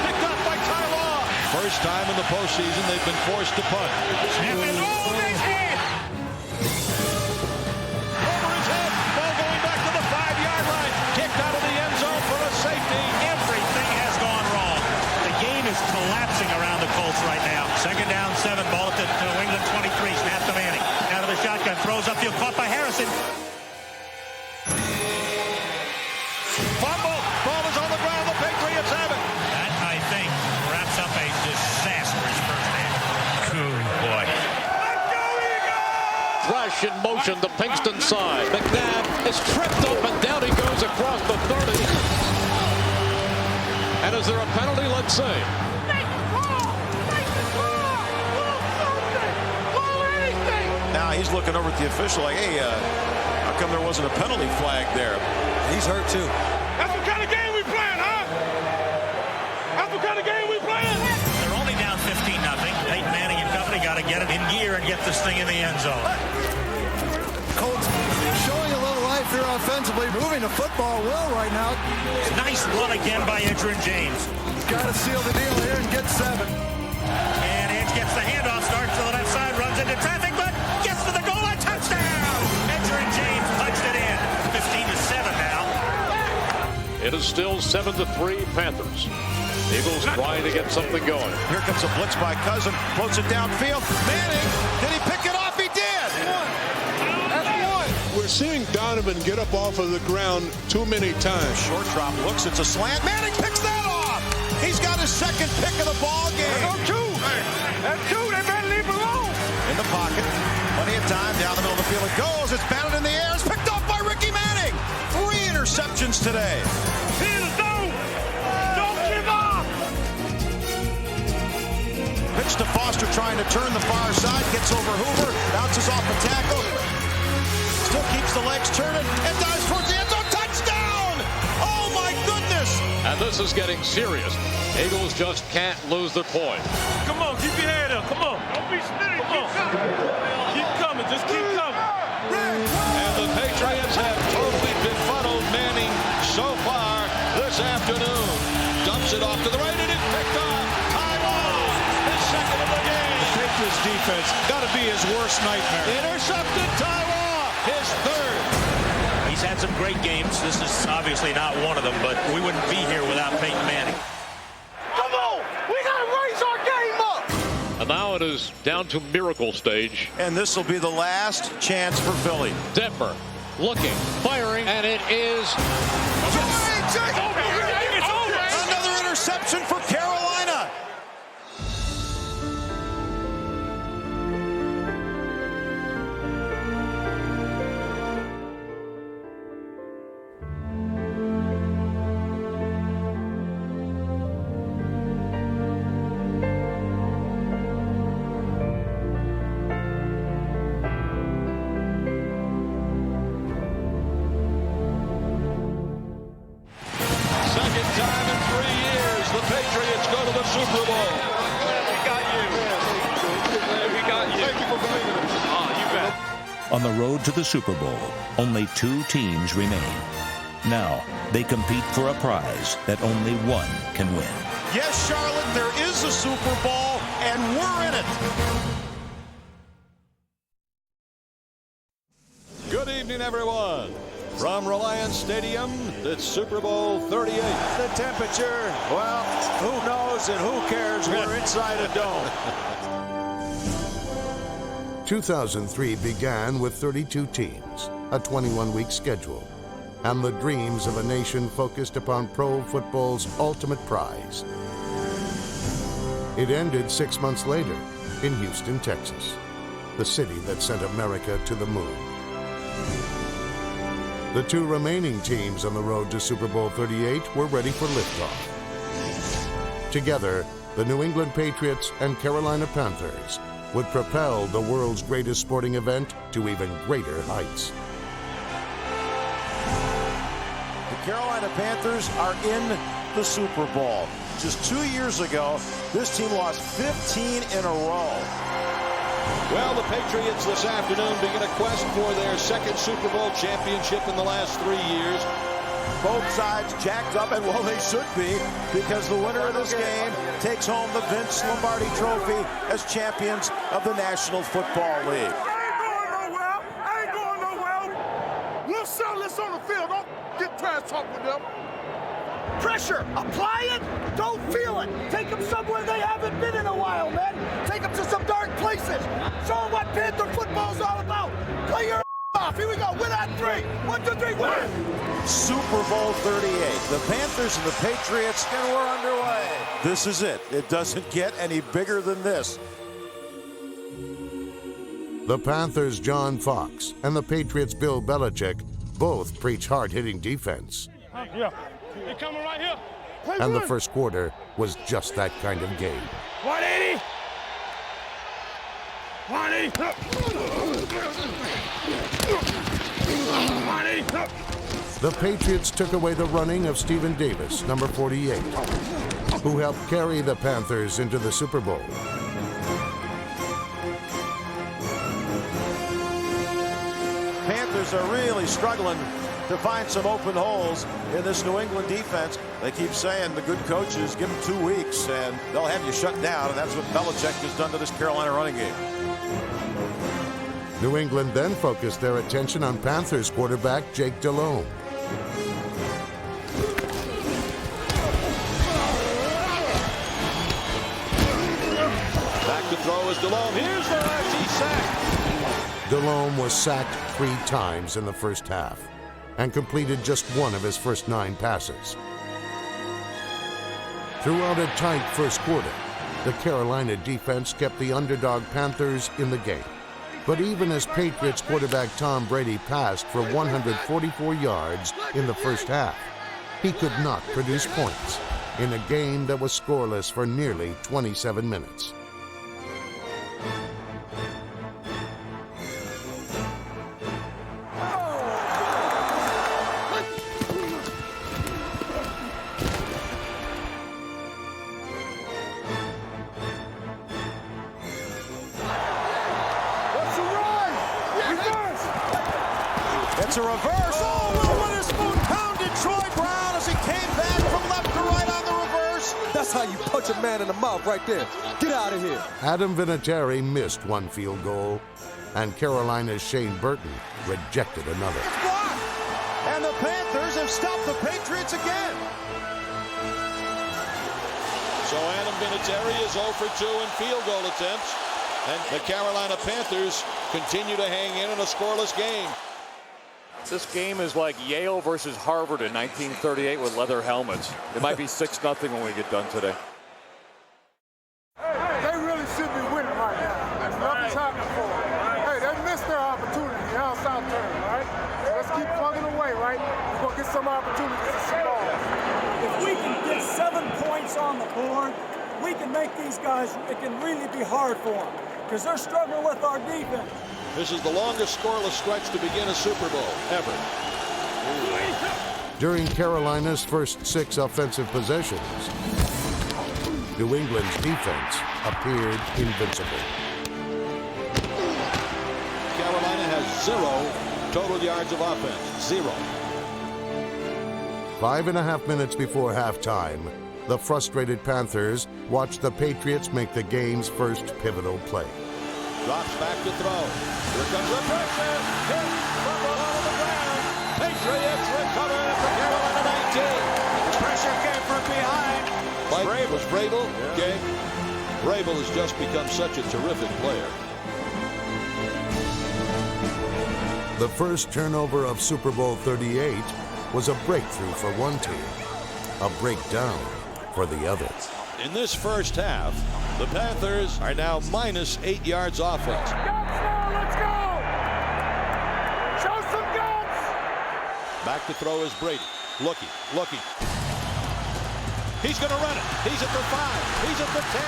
Picked up by Tyler. First time in the postseason they've been forced to punt. Snap it over his head. Over his head. Ball going back to the 5-yard line. Kicked out of the end zone for a safety. Everything has gone wrong. The game is collapsing around the Colts right now. Second down, 7. Ball at the New England 23. Snap to Manning. Out of the shotgun. Throws upfield. Caught by Harrison. Fumble. Ball is on the ground. The Patriots have it. That, I think, wraps up a disastrous first half. Good boy. Thresh in motion, the Pinkston side. McNabb is tripped up and down he goes across the 30. And is there a penalty? Let's see. Now he's looking over at the official like, hey, how come there wasn't a penalty flag there? He's hurt too. That's what kind of game we playing, huh? That's what kind of game we playing? They're only down 15-0. Peyton Manning and company got to get it in gear and get this thing in the end zone. Colts showing a little life here offensively, moving the football well right now. Nice run again by Edgerrin James. Got to seal the deal here and get 7. And Edge gets the handoff, starts to the left side, runs into traffic, but gets to the goal line, touchdown! Edgerrin James punched it in. 15-7 now. It is still 7-3 Panthers. Eagles trying to get something going. Here comes a blitz by Cousin, floats it downfield. Manning, did he pick it off? He did! That's one! We're seeing Donovan get up off of the ground too many times. Short drop looks, it's a slant. Manning picks that off! He's got his second pick of the ball game. That's two. That's two. They better leave him alone. In the pocket, plenty of time, down the middle of the field it goes. It's batted in the air, it's picked off by Ricky Manning. 3 interceptions today. Don't give up. Pitch to Foster trying to turn the far side, gets over Hoover, bounces off the tackle, still keeps the legs turning, and dives towards the end zone. Touchdown! Oh my goodness! And this is getting serious. Eagles just can't lose the point. Come on, keep your head up. Come on. Don't be smitty. Keep coming. Just keep coming. And the Patriots have totally befuddled Manning so far this afternoon. Dumps it off to the right, and it's picked off. Tyrone, his second of the game. The Patriots defense got to be his worst nightmare. Intercepted Tyrone, his third. He's had some great games. This is obviously not one of them, but we wouldn't be here without Peyton Manning. Come on. We got to raise our game up. And now it is down to miracle stage. And this will be the last chance for Philly. Detmer looking, firing, and it is. Another interception for Carolina. Super Bowl. We got you. We got you. Thank you for believing us. Oh, you bet. On the road to the Super Bowl, only 2 teams remain. Now, they compete for a prize that only one can win. Yes, Charlotte, there is a Super Bowl, and we're in it. Good evening, everyone. From Reliance Stadium, it's Super Bowl 38. The temperature, well, who knows and who cares? We're inside a dome. 2003 began with 32 teams, a 21-week schedule, and the dreams of a nation focused upon pro football's ultimate prize. It ended 6 months later in Houston, Texas, the city that sent America to the moon. The two remaining teams on the road to Super Bowl 38 were ready for liftoff. Together, the New England Patriots and Carolina Panthers would propel the world's greatest sporting event to even greater heights. The Carolina Panthers are in the Super Bowl. Just 2 years ago, this team lost 15 in a row. Well, the Patriots this afternoon begin a quest for their second Super Bowl championship in the last 3 years. Both sides jacked up, and well, they should be, because the winner of this game takes home the Vince Lombardi Trophy as champions of the National Football League. I ain't going nowhere. We'll settle this on the field. Don't get trash talk with them. Pressure, apply it, don't feel it. Take them somewhere they haven't been in a while, man. Take them to some dark places. Show them what Panther football's all about. Play your off. Here we go. Win on three. 1, 2, 3, win. Super Bowl 38. The Panthers and the Patriots, and we're underway. This is it. It doesn't get any bigger than this. The Panthers' John Fox and the Patriots' Bill Belichick both preach hard-hitting defense. Yeah. They're coming right here. And the first quarter was just that kind of game. 180. 180. The Patriots took away the running of Stephen Davis, number 48, who helped carry the Panthers into the Super Bowl. Panthers are really struggling to find some open holes in this New England defense. They keep saying the good coaches give them 2 weeks and they'll have you shut down, and that's what Belichick has done to this Carolina running game. New England then focused their attention on Panthers quarterback Jake Delhomme. Back to throw is Delhomme. Here's the last sack. Delhomme was sacked 3 times in the first half and completed just 1 of his first 9 passes. Throughout a tight first quarter, the Carolina defense kept the underdog Panthers in the game. But even as Patriots quarterback Tom Brady passed for 144 yards in the first half, he could not produce points in a game that was scoreless for nearly 27 minutes. It's a reverse. Oh, Will Witherspoon pounded Troy Brown as he came back from left to right on the reverse. That's how you punch a man in the mouth right there. Get out of here. Adam Vinatieri missed 1 field goal, and Carolina's Shane Burton rejected another. It's blocked. And the Panthers have stopped the Patriots again. So Adam Vinatieri is 0 for 2 in field goal attempts. And the Carolina Panthers continue to hang in a scoreless game. This game is like Yale versus Harvard in 1938 with leather helmets. It might be 6-0 when we get done today. They really should be winning right now. Nothing's happened for them. Hey, they missed their opportunity. Hell, South turn, right? Let's keep plugging away, right? We're going to get some opportunities to see ball. If we can get 7 points on the board, we can make these guys, it can really be hard for them because they're struggling with our defense. This is the longest scoreless stretch to begin a Super Bowl ever. During Carolina's first 6 offensive possessions, New England's defense appeared invincible. Carolina has 0 total yards of offense. 0. 5.5 minutes before halftime, the frustrated Panthers watched the Patriots make the game's first pivotal play. Drops back to throw. Here comes the pressure. Hit. Fumble out of the ground. Patriots recover at the Carolina 19. Pressure came from behind. Was Vrabel? Yeah. Okay. Vrabel has just become such a terrific player. The first turnover of Super Bowl 38 was a breakthrough for one team, a breakdown for the other. In this first half, the Panthers are now minus 8 yards offense. Let's go! Show some guts! Back to throw is Brady. Looking. He's going to run it. He's at the 5. He's at the 10.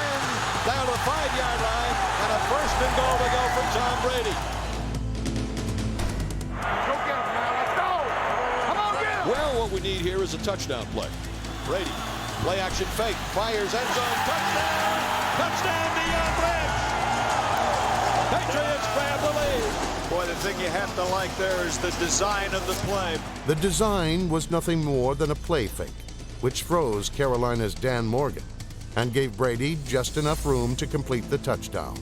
Down to the 5-yard line. And a first and goal to go for Tom Brady. Go get him, man. Let's go! Come on, get him! Well, what we need here is a touchdown play. Brady, play action fake, fires end zone, touchdown! Touchdown, Deion Branch! Patriots grab the lead. Boy, the thing you have to like there is the design of the play. The design was nothing more than a play fake, which froze Carolina's Dan Morgan and gave Brady just enough room to complete the touchdown.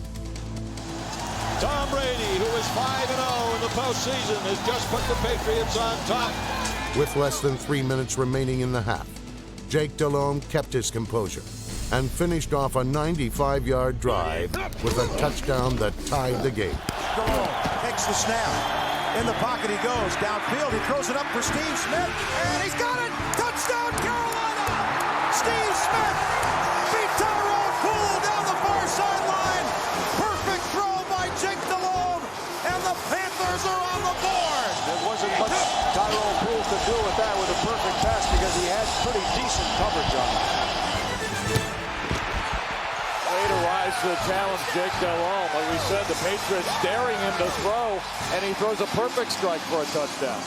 Tom Brady, who is 5-0 in the postseason, has just put the Patriots on top. With less than 3 minutes remaining in the half, Jake Delhomme kept his composure and finished off a 95-yard drive with a touchdown that tied the game. Delhomme takes the snap. In the pocket he goes. Downfield, he throws it up for Steve Smith, and he's got it! Touchdown, Carolina! Steve Smith beat Tyrone Poole down the far sideline. Perfect throw by Jake Delhomme, and the Panthers are on the board. There wasn't much Tyrone Poole could do with that with a perfect pass because he had pretty decent coverage on it. Way to rise to the challenge, Jake Delhomme. Like we said, the Patriots daring him to throw, and he throws a perfect strike for a touchdown.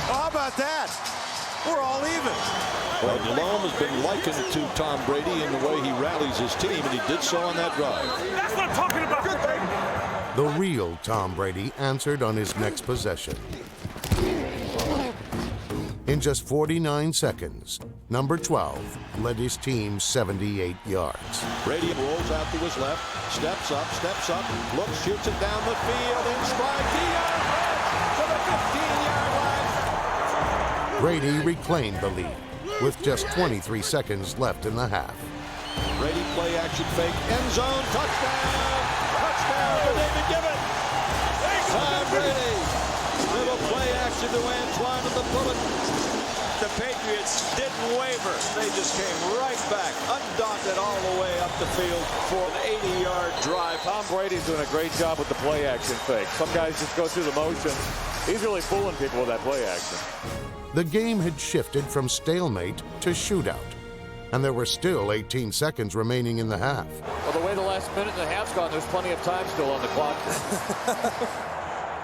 How about that? We're all even. Well, Delhomme has been likened to Tom Brady in the way he rallies his team, and he did so on that drive. That's what I'm talking about. Good thing. The real Tom Brady answered on his next possession. In just 49 seconds, number 12 led his team 78 yards. Brady rolls out to his left, steps up, looks, shoots it down the field, in stride, Deion Branch to the 15-yard line. Brady reclaimed the lead with just 23 seconds left in the half. Brady play action fake, end zone, touchdown! Touchdown to David Gibbons! Tom Brady, little play action to Antoine and the bullet. The Patriots didn't waver. They just came right back, undaunted all the way up the field for an 80-yard drive. Tom Brady's doing a great job with the play action fake. Some guys just go through the motion. He's really fooling people with that play action. The game had shifted from stalemate to shootout, and there were still 18 seconds remaining in the half. Well, the way the last minute and a half's gone, there's plenty of time still on the clock.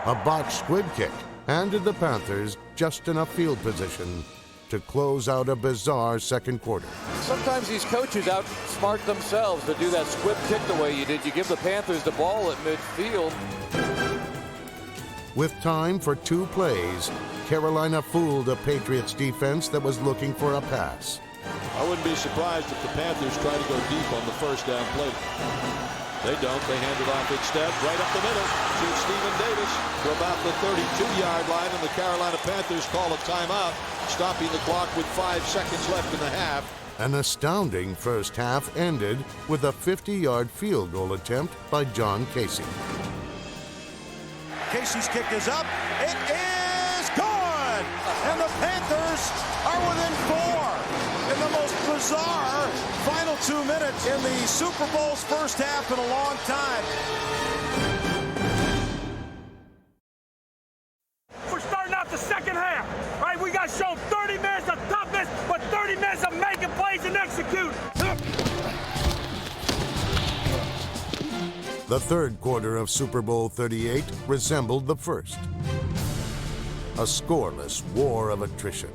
A botched squib kick handed the Panthers just enough field position to close out a bizarre second quarter. Sometimes these coaches outsmart themselves to do that squib kick the way you did. You give the Panthers the ball at midfield. With time for 2 plays, Carolina fooled a Patriots defense that was looking for a pass. I wouldn't be surprised if the Panthers try to go deep on the first down play. They don't. They hand it off instead, right up the middle to Stephen Davis for about the 32-yard line, and the Carolina Panthers call a timeout, stopping the clock with 5 seconds left in the half. An astounding first half ended with a 50-yard field goal attempt by John Casey. Casey's kick is up. It is good! And the Panthers are within 4 in the most bizarre final 2 minutes in the Super Bowl's first half in a long time. We're starting out the second half, right? We got to show 30 minutes of toughness, but 30 minutes of making plays and executing. The third quarter of Super Bowl 38 resembled the first. A scoreless war of attrition.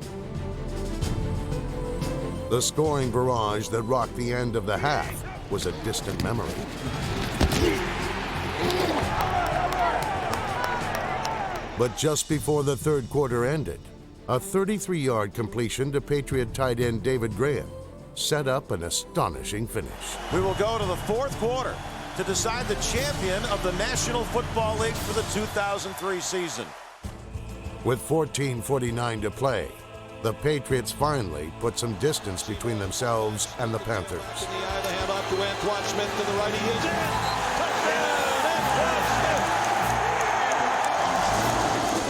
The scoring barrage that rocked the end of the half was a distant memory. But just before the third quarter ended, a 33-yard completion to Patriot tight end David Graham set up an astonishing finish. We will go to the fourth quarter. to decide the champion of the National Football League for the 2003 season. With 14:49 to play, the Patriots finally put some distance between themselves and the Panthers. In the eye, the handoff to Antoine Smith to the right. He is in. Touchdown, Antoine Smith.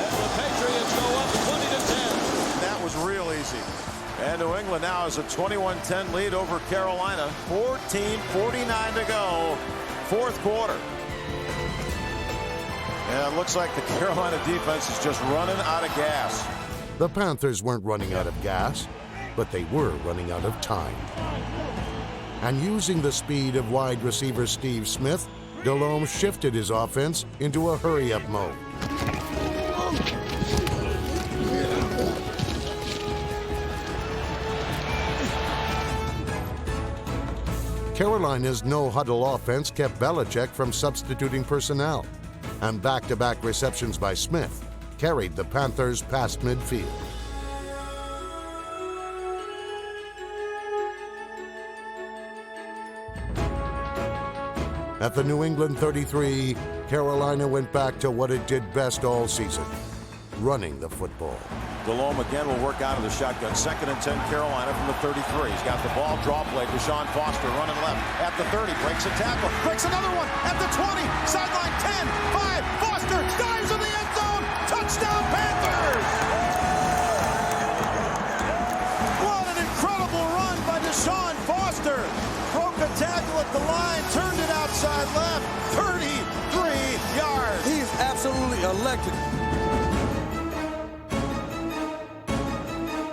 And the Patriots go up 20-10. That was real easy. And New England now has a 21-10 lead over Carolina. 14:49 to go, fourth quarter. And it looks like the Carolina defense is just running out of gas. The Panthers weren't running out of gas, but they were running out of time. And using the speed of wide receiver Steve Smith, Delhomme shifted his offense into a hurry-up mode. Carolina's no-huddle offense kept Belichick from substituting personnel, and back-to-back receptions by Smith carried the Panthers past midfield. At the New England 33, Carolina went back to what it did best all season, running the football. Delhomme again will work out of the shotgun. 2nd and 10 Carolina from the 33. He's got the ball, draw play. Deshaun Foster running left at the 30. Breaks a tackle. Breaks another one at the 20. Sideline 10, 5. Foster dives in the end zone. Touchdown Panthers! What an incredible run by Deshaun Foster. Broke a tackle at the line, turned it outside left. 33 yards. He's absolutely electric.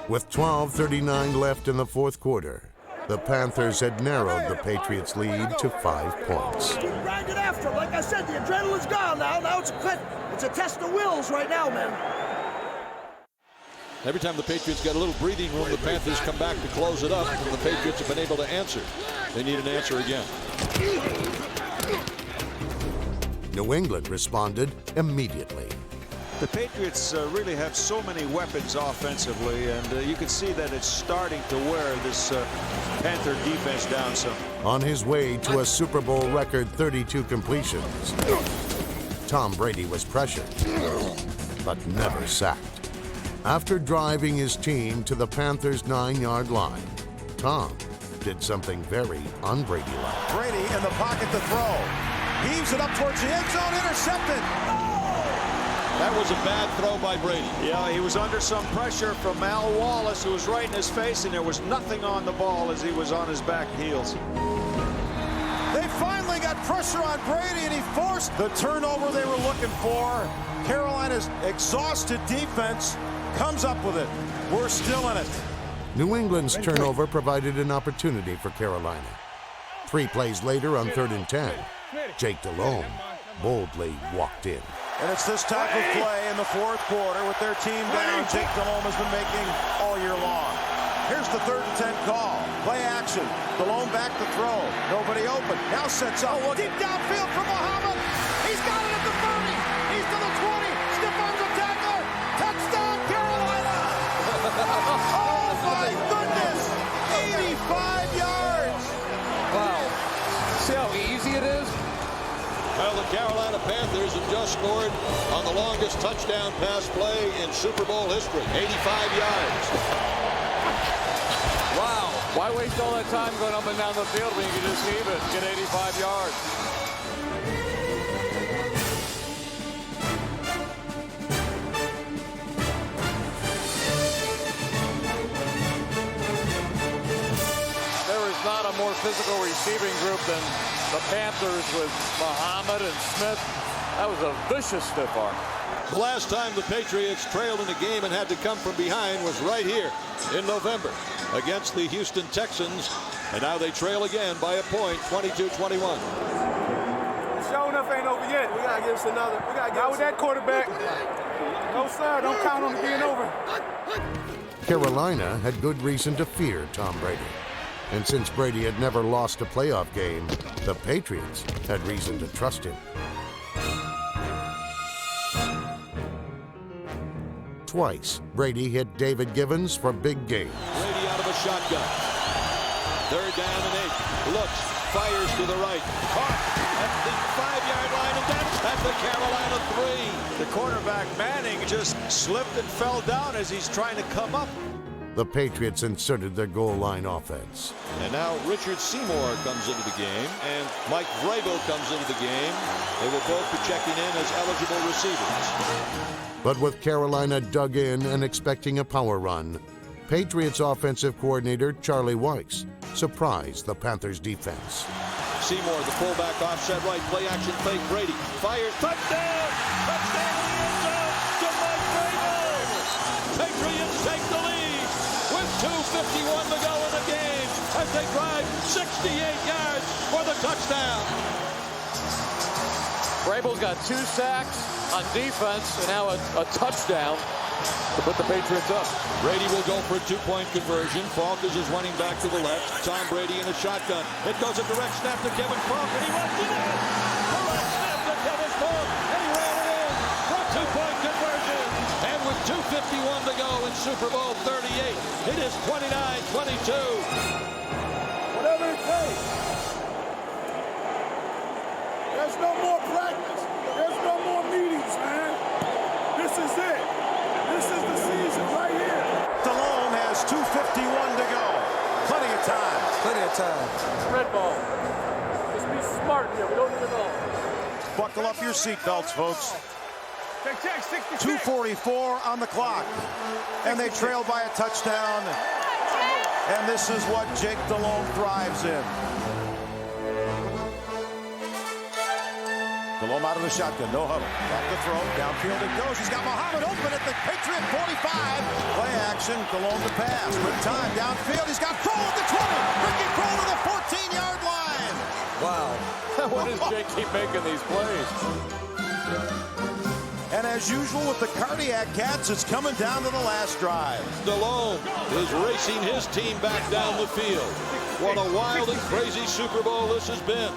With 12:39 left in the fourth quarter, the Panthers had narrowed the Patriots' lead to 5 points. Keep grinding after him. Like I said, the adrenaline's gone now. Now it's a test of wills right now, man. Every time the Patriots get a little breathing room, the Panthers come back to close it up, and the Patriots have been able to answer. They need an answer again. New England responded immediately. The Patriots really have so many weapons offensively, and you can see that it's starting to wear this Panther defense down some. On his way to a Super Bowl record 32 completions, Tom Brady was pressured, but never sacked. After driving his team to the Panthers' 9-yard line, Tom did something very un-Brady-like. Brady in the pocket to throw. Heaves it up towards the end zone, intercepted. That was a bad throw by Brady. Yeah, he was under some pressure from Al Wallace, who was right in his face, and there was nothing on the ball as he was on his back heels. They finally got pressure on Brady, and he forced the turnover they were looking for. Carolina's exhausted defense comes up with it. We're still in it. New England's turnover provided an opportunity for Carolina. 3 plays later on 3rd and 10, Jake Delhomme boldly walked in. And it's this type of play in the fourth quarter with their team down. Jake Delhomme has been making all year long. Here's the 3rd and 10 call. Play action. Delhomme back to throw. Nobody open. Now sets up. Deep downfield for Muhammad. He's got it at the 30. He's to the 20. Stiff arms a tackler. Touchdown Carolina. Oh my goodness. 85 yards. Wow. See how easy it is? Well, the Carolina Panthers have just scored on the longest touchdown pass play in Super Bowl history. 85 yards. Wow. Why waste all that time going up and down the field when you can just heave it and get 85 yards? There is not a more physical receiving group than the Panthers with Muhammad and Smith. That was a vicious stiff arm. The last time the Patriots trailed in a game and had to come from behind was right here in November against the Houston Texans. And now they trail again by a point, 22-21. Sure enough ain't over yet. We got to give us another. We got to get with that quarterback. No, sir. Don't count on it being over. Carolina had good reason to fear Tom Brady. And since Brady had never lost a playoff game, the Patriots had reason to trust him. Twice, Brady hit David Givens for big gains. Brady out of a shotgun. 3rd down and 8. Looks, fires to the right. Caught at the 5-yard line, and that's at the Carolina 3. The quarterback Manning just slipped and fell down as he's trying to come up. The Patriots inserted their goal line offense. And now Richard Seymour comes into the game, and Mike Vrabel comes into the game. They will both be checking in as eligible receivers. But with Carolina dug in and expecting a power run, Patriots offensive coordinator Charlie Weiss surprised the Panthers defense. Seymour, the fullback, offset right, play action fake. Brady fires, touchdown! Touchdown in the end zone to Mike Vrabel! Patriots take the lead with 2:51 to go in the game as they drive 68 yards for the touchdown. Vrabel's got 2 sacks on defense and now a touchdown to put the Patriots up. Brady will go for a 2-point conversion. Falk is his running back to the left. Tom Brady in a shotgun. It goes a direct snap to Kevin Falk, and he runs it in. Direct snap to Kevin Falk, and he ran it in for a 2-point conversion. And with 2:51 to go in Super Bowl 38, it is 29-22. Whatever it takes. There's no more practice. There's no more meetings, man. This is it. This is the season right here. Delhomme has 2:51 to go. Plenty of time. Plenty of time. Red ball. Just be smart here. We don't need it all. Buckle up your seatbelts, folks. 2:44 on the clock. And they trail by a touchdown. And this is what Jake Delhomme thrives in. Delhomme out of the shotgun, no huddle. Back to throw, downfield it goes. He's got Muhammad open at the Patriot 45. Play action, Delhomme to pass. Good time, downfield. He's got Kroll at the 20. Ricky Kroll to the 14-yard line. Wow. What does Jake keep making these plays? And as usual with the Cardiac Cats, it's coming down to the last drive. Delhomme is racing his team back down the field. What a wild and crazy Super Bowl this has been.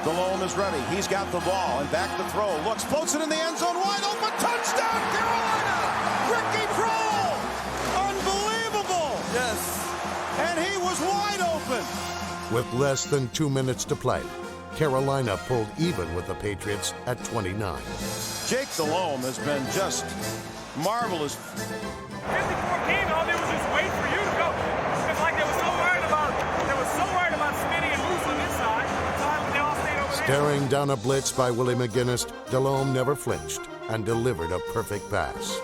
Delhomme is ready. He's got the ball and back to throw. Looks, floats it in the end zone. Wide open. Touchdown, Carolina! Ricky Kroll! Unbelievable! Yes. And he was wide open. With less than 2 minutes to play, Carolina pulled even with the Patriots at 29. Jake Delhomme has been just marvelous. 54 game, all they was just wait for you to go. It's like they were so worried about Smitty and Muslim inside. They all stayed over there. Staring down a blitz by Willie McGinnis, Delhomme never flinched and delivered a perfect pass.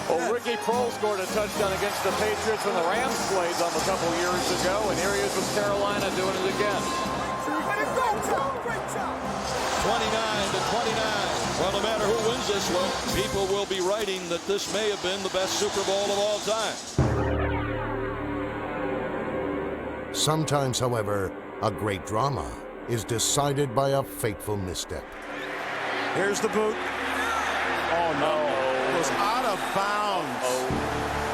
Well, Ricky Kroll scored a touchdown against the Patriots when the Rams played them a couple years ago, and here he is with Carolina doing it again. 29-29. Well, no matter who wins this one, people will be writing that this may have been the best Super Bowl of all time. Sometimes, however, a great drama is decided by a fateful misstep. Here's the boot. Oh, no. It was out of bounds.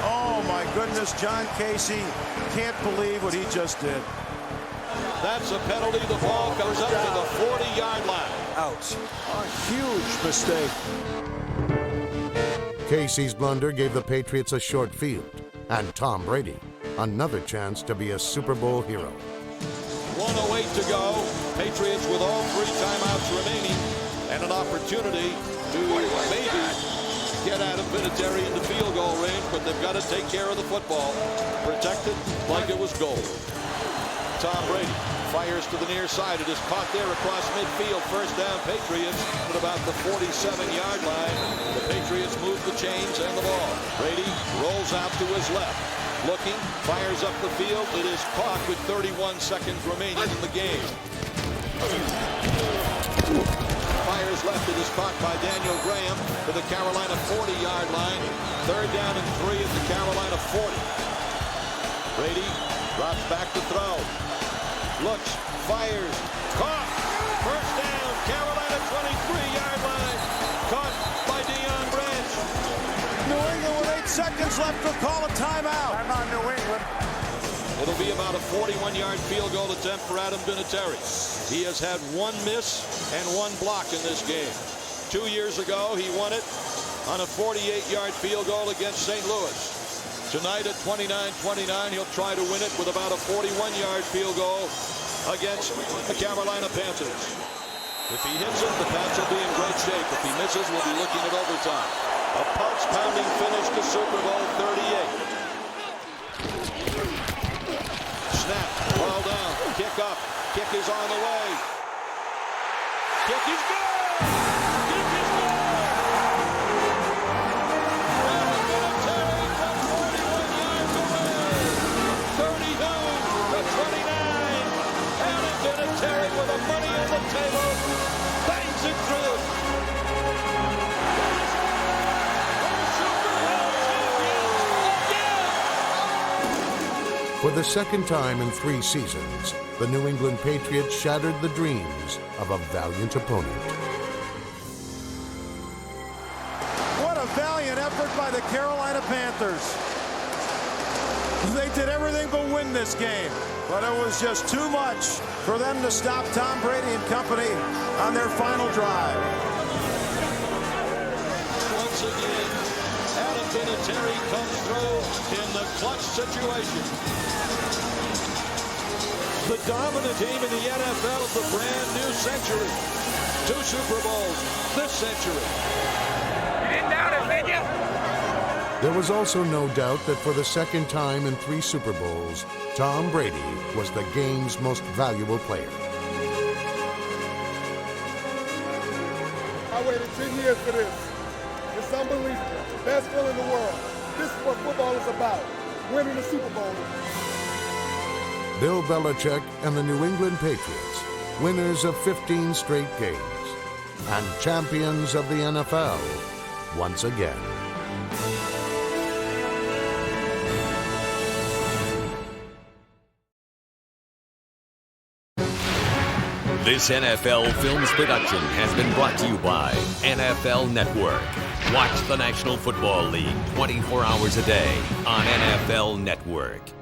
Oh, my goodness. John Casey can't believe what he just did. That's a penalty. The ball comes up to the 40-yard line. Ouch. A huge mistake. Casey's blunder gave the Patriots a short field, and Tom Brady another chance to be a Super Bowl hero. 1:08 to go. Patriots with all 3 timeouts remaining and an opportunity to maybe get Adam Vinatieri in the field goal range, but they've got to take care of the football. Protect it like it was gold. Tom Brady fires to the near side. It is caught there across midfield. First down, Patriots at about the 47-yard line. The Patriots move the chains and the ball. Brady rolls out to his left. Looking, fires up the field. It is caught with 31 seconds remaining in the game. Fires left. It is caught by Daniel Graham to the Carolina 40-yard line. Third down and 3 at the Carolina 40. Brady drops back to throw. Looks, fires, caught. First down, Carolina 23-yard line. Caught by Deion Branch. New England with 8 seconds left to call a timeout. Timeout, New England. It'll be about a 41-yard field goal attempt for Adam Vinatieri. He has had 1 miss and 1 block in this game. 2 years ago, he won it on a 48-yard field goal against St. Louis. Tonight at 29-29, he'll try to win it with about a 41-yard field goal against the Carolina Panthers. If he hits it, the Pats will be in great shape. If he misses, we'll be looking at overtime. A pulse-pounding finish to Super Bowl 38. Snap, ball down, kick up. Kick is on the way. Kick is good! Kick is good! Terry from 41 yards away. 32 to 29. And Terry with the money on the table. Bangs it through. For the second time in 3 seasons, the New England Patriots shattered the dreams of a valiant opponent. What a valiant effort by the Carolina Panthers. They did everything but win this game, but it was just too much for them to stop Tom Brady and company on their final drive. Once again, Adam Vinatieri comes through in the clutch situation. The dominant team in the NFL of the brand new century. 2 Super Bowls this century. You didn't doubt it, did you? There was also no doubt that for the second time in 3 Super Bowls, Tom Brady was the game's most valuable player. I waited 10 years for this. It's unbelievable. Best feeling in the world. This is what football is about. Winning the Super Bowl. Bill Belichick and the New England Patriots, winners of 15 straight games, and champions of the NFL once again. This NFL Films production has been brought to you by NFL Network. Watch the National Football League 24 hours a day on NFL Network.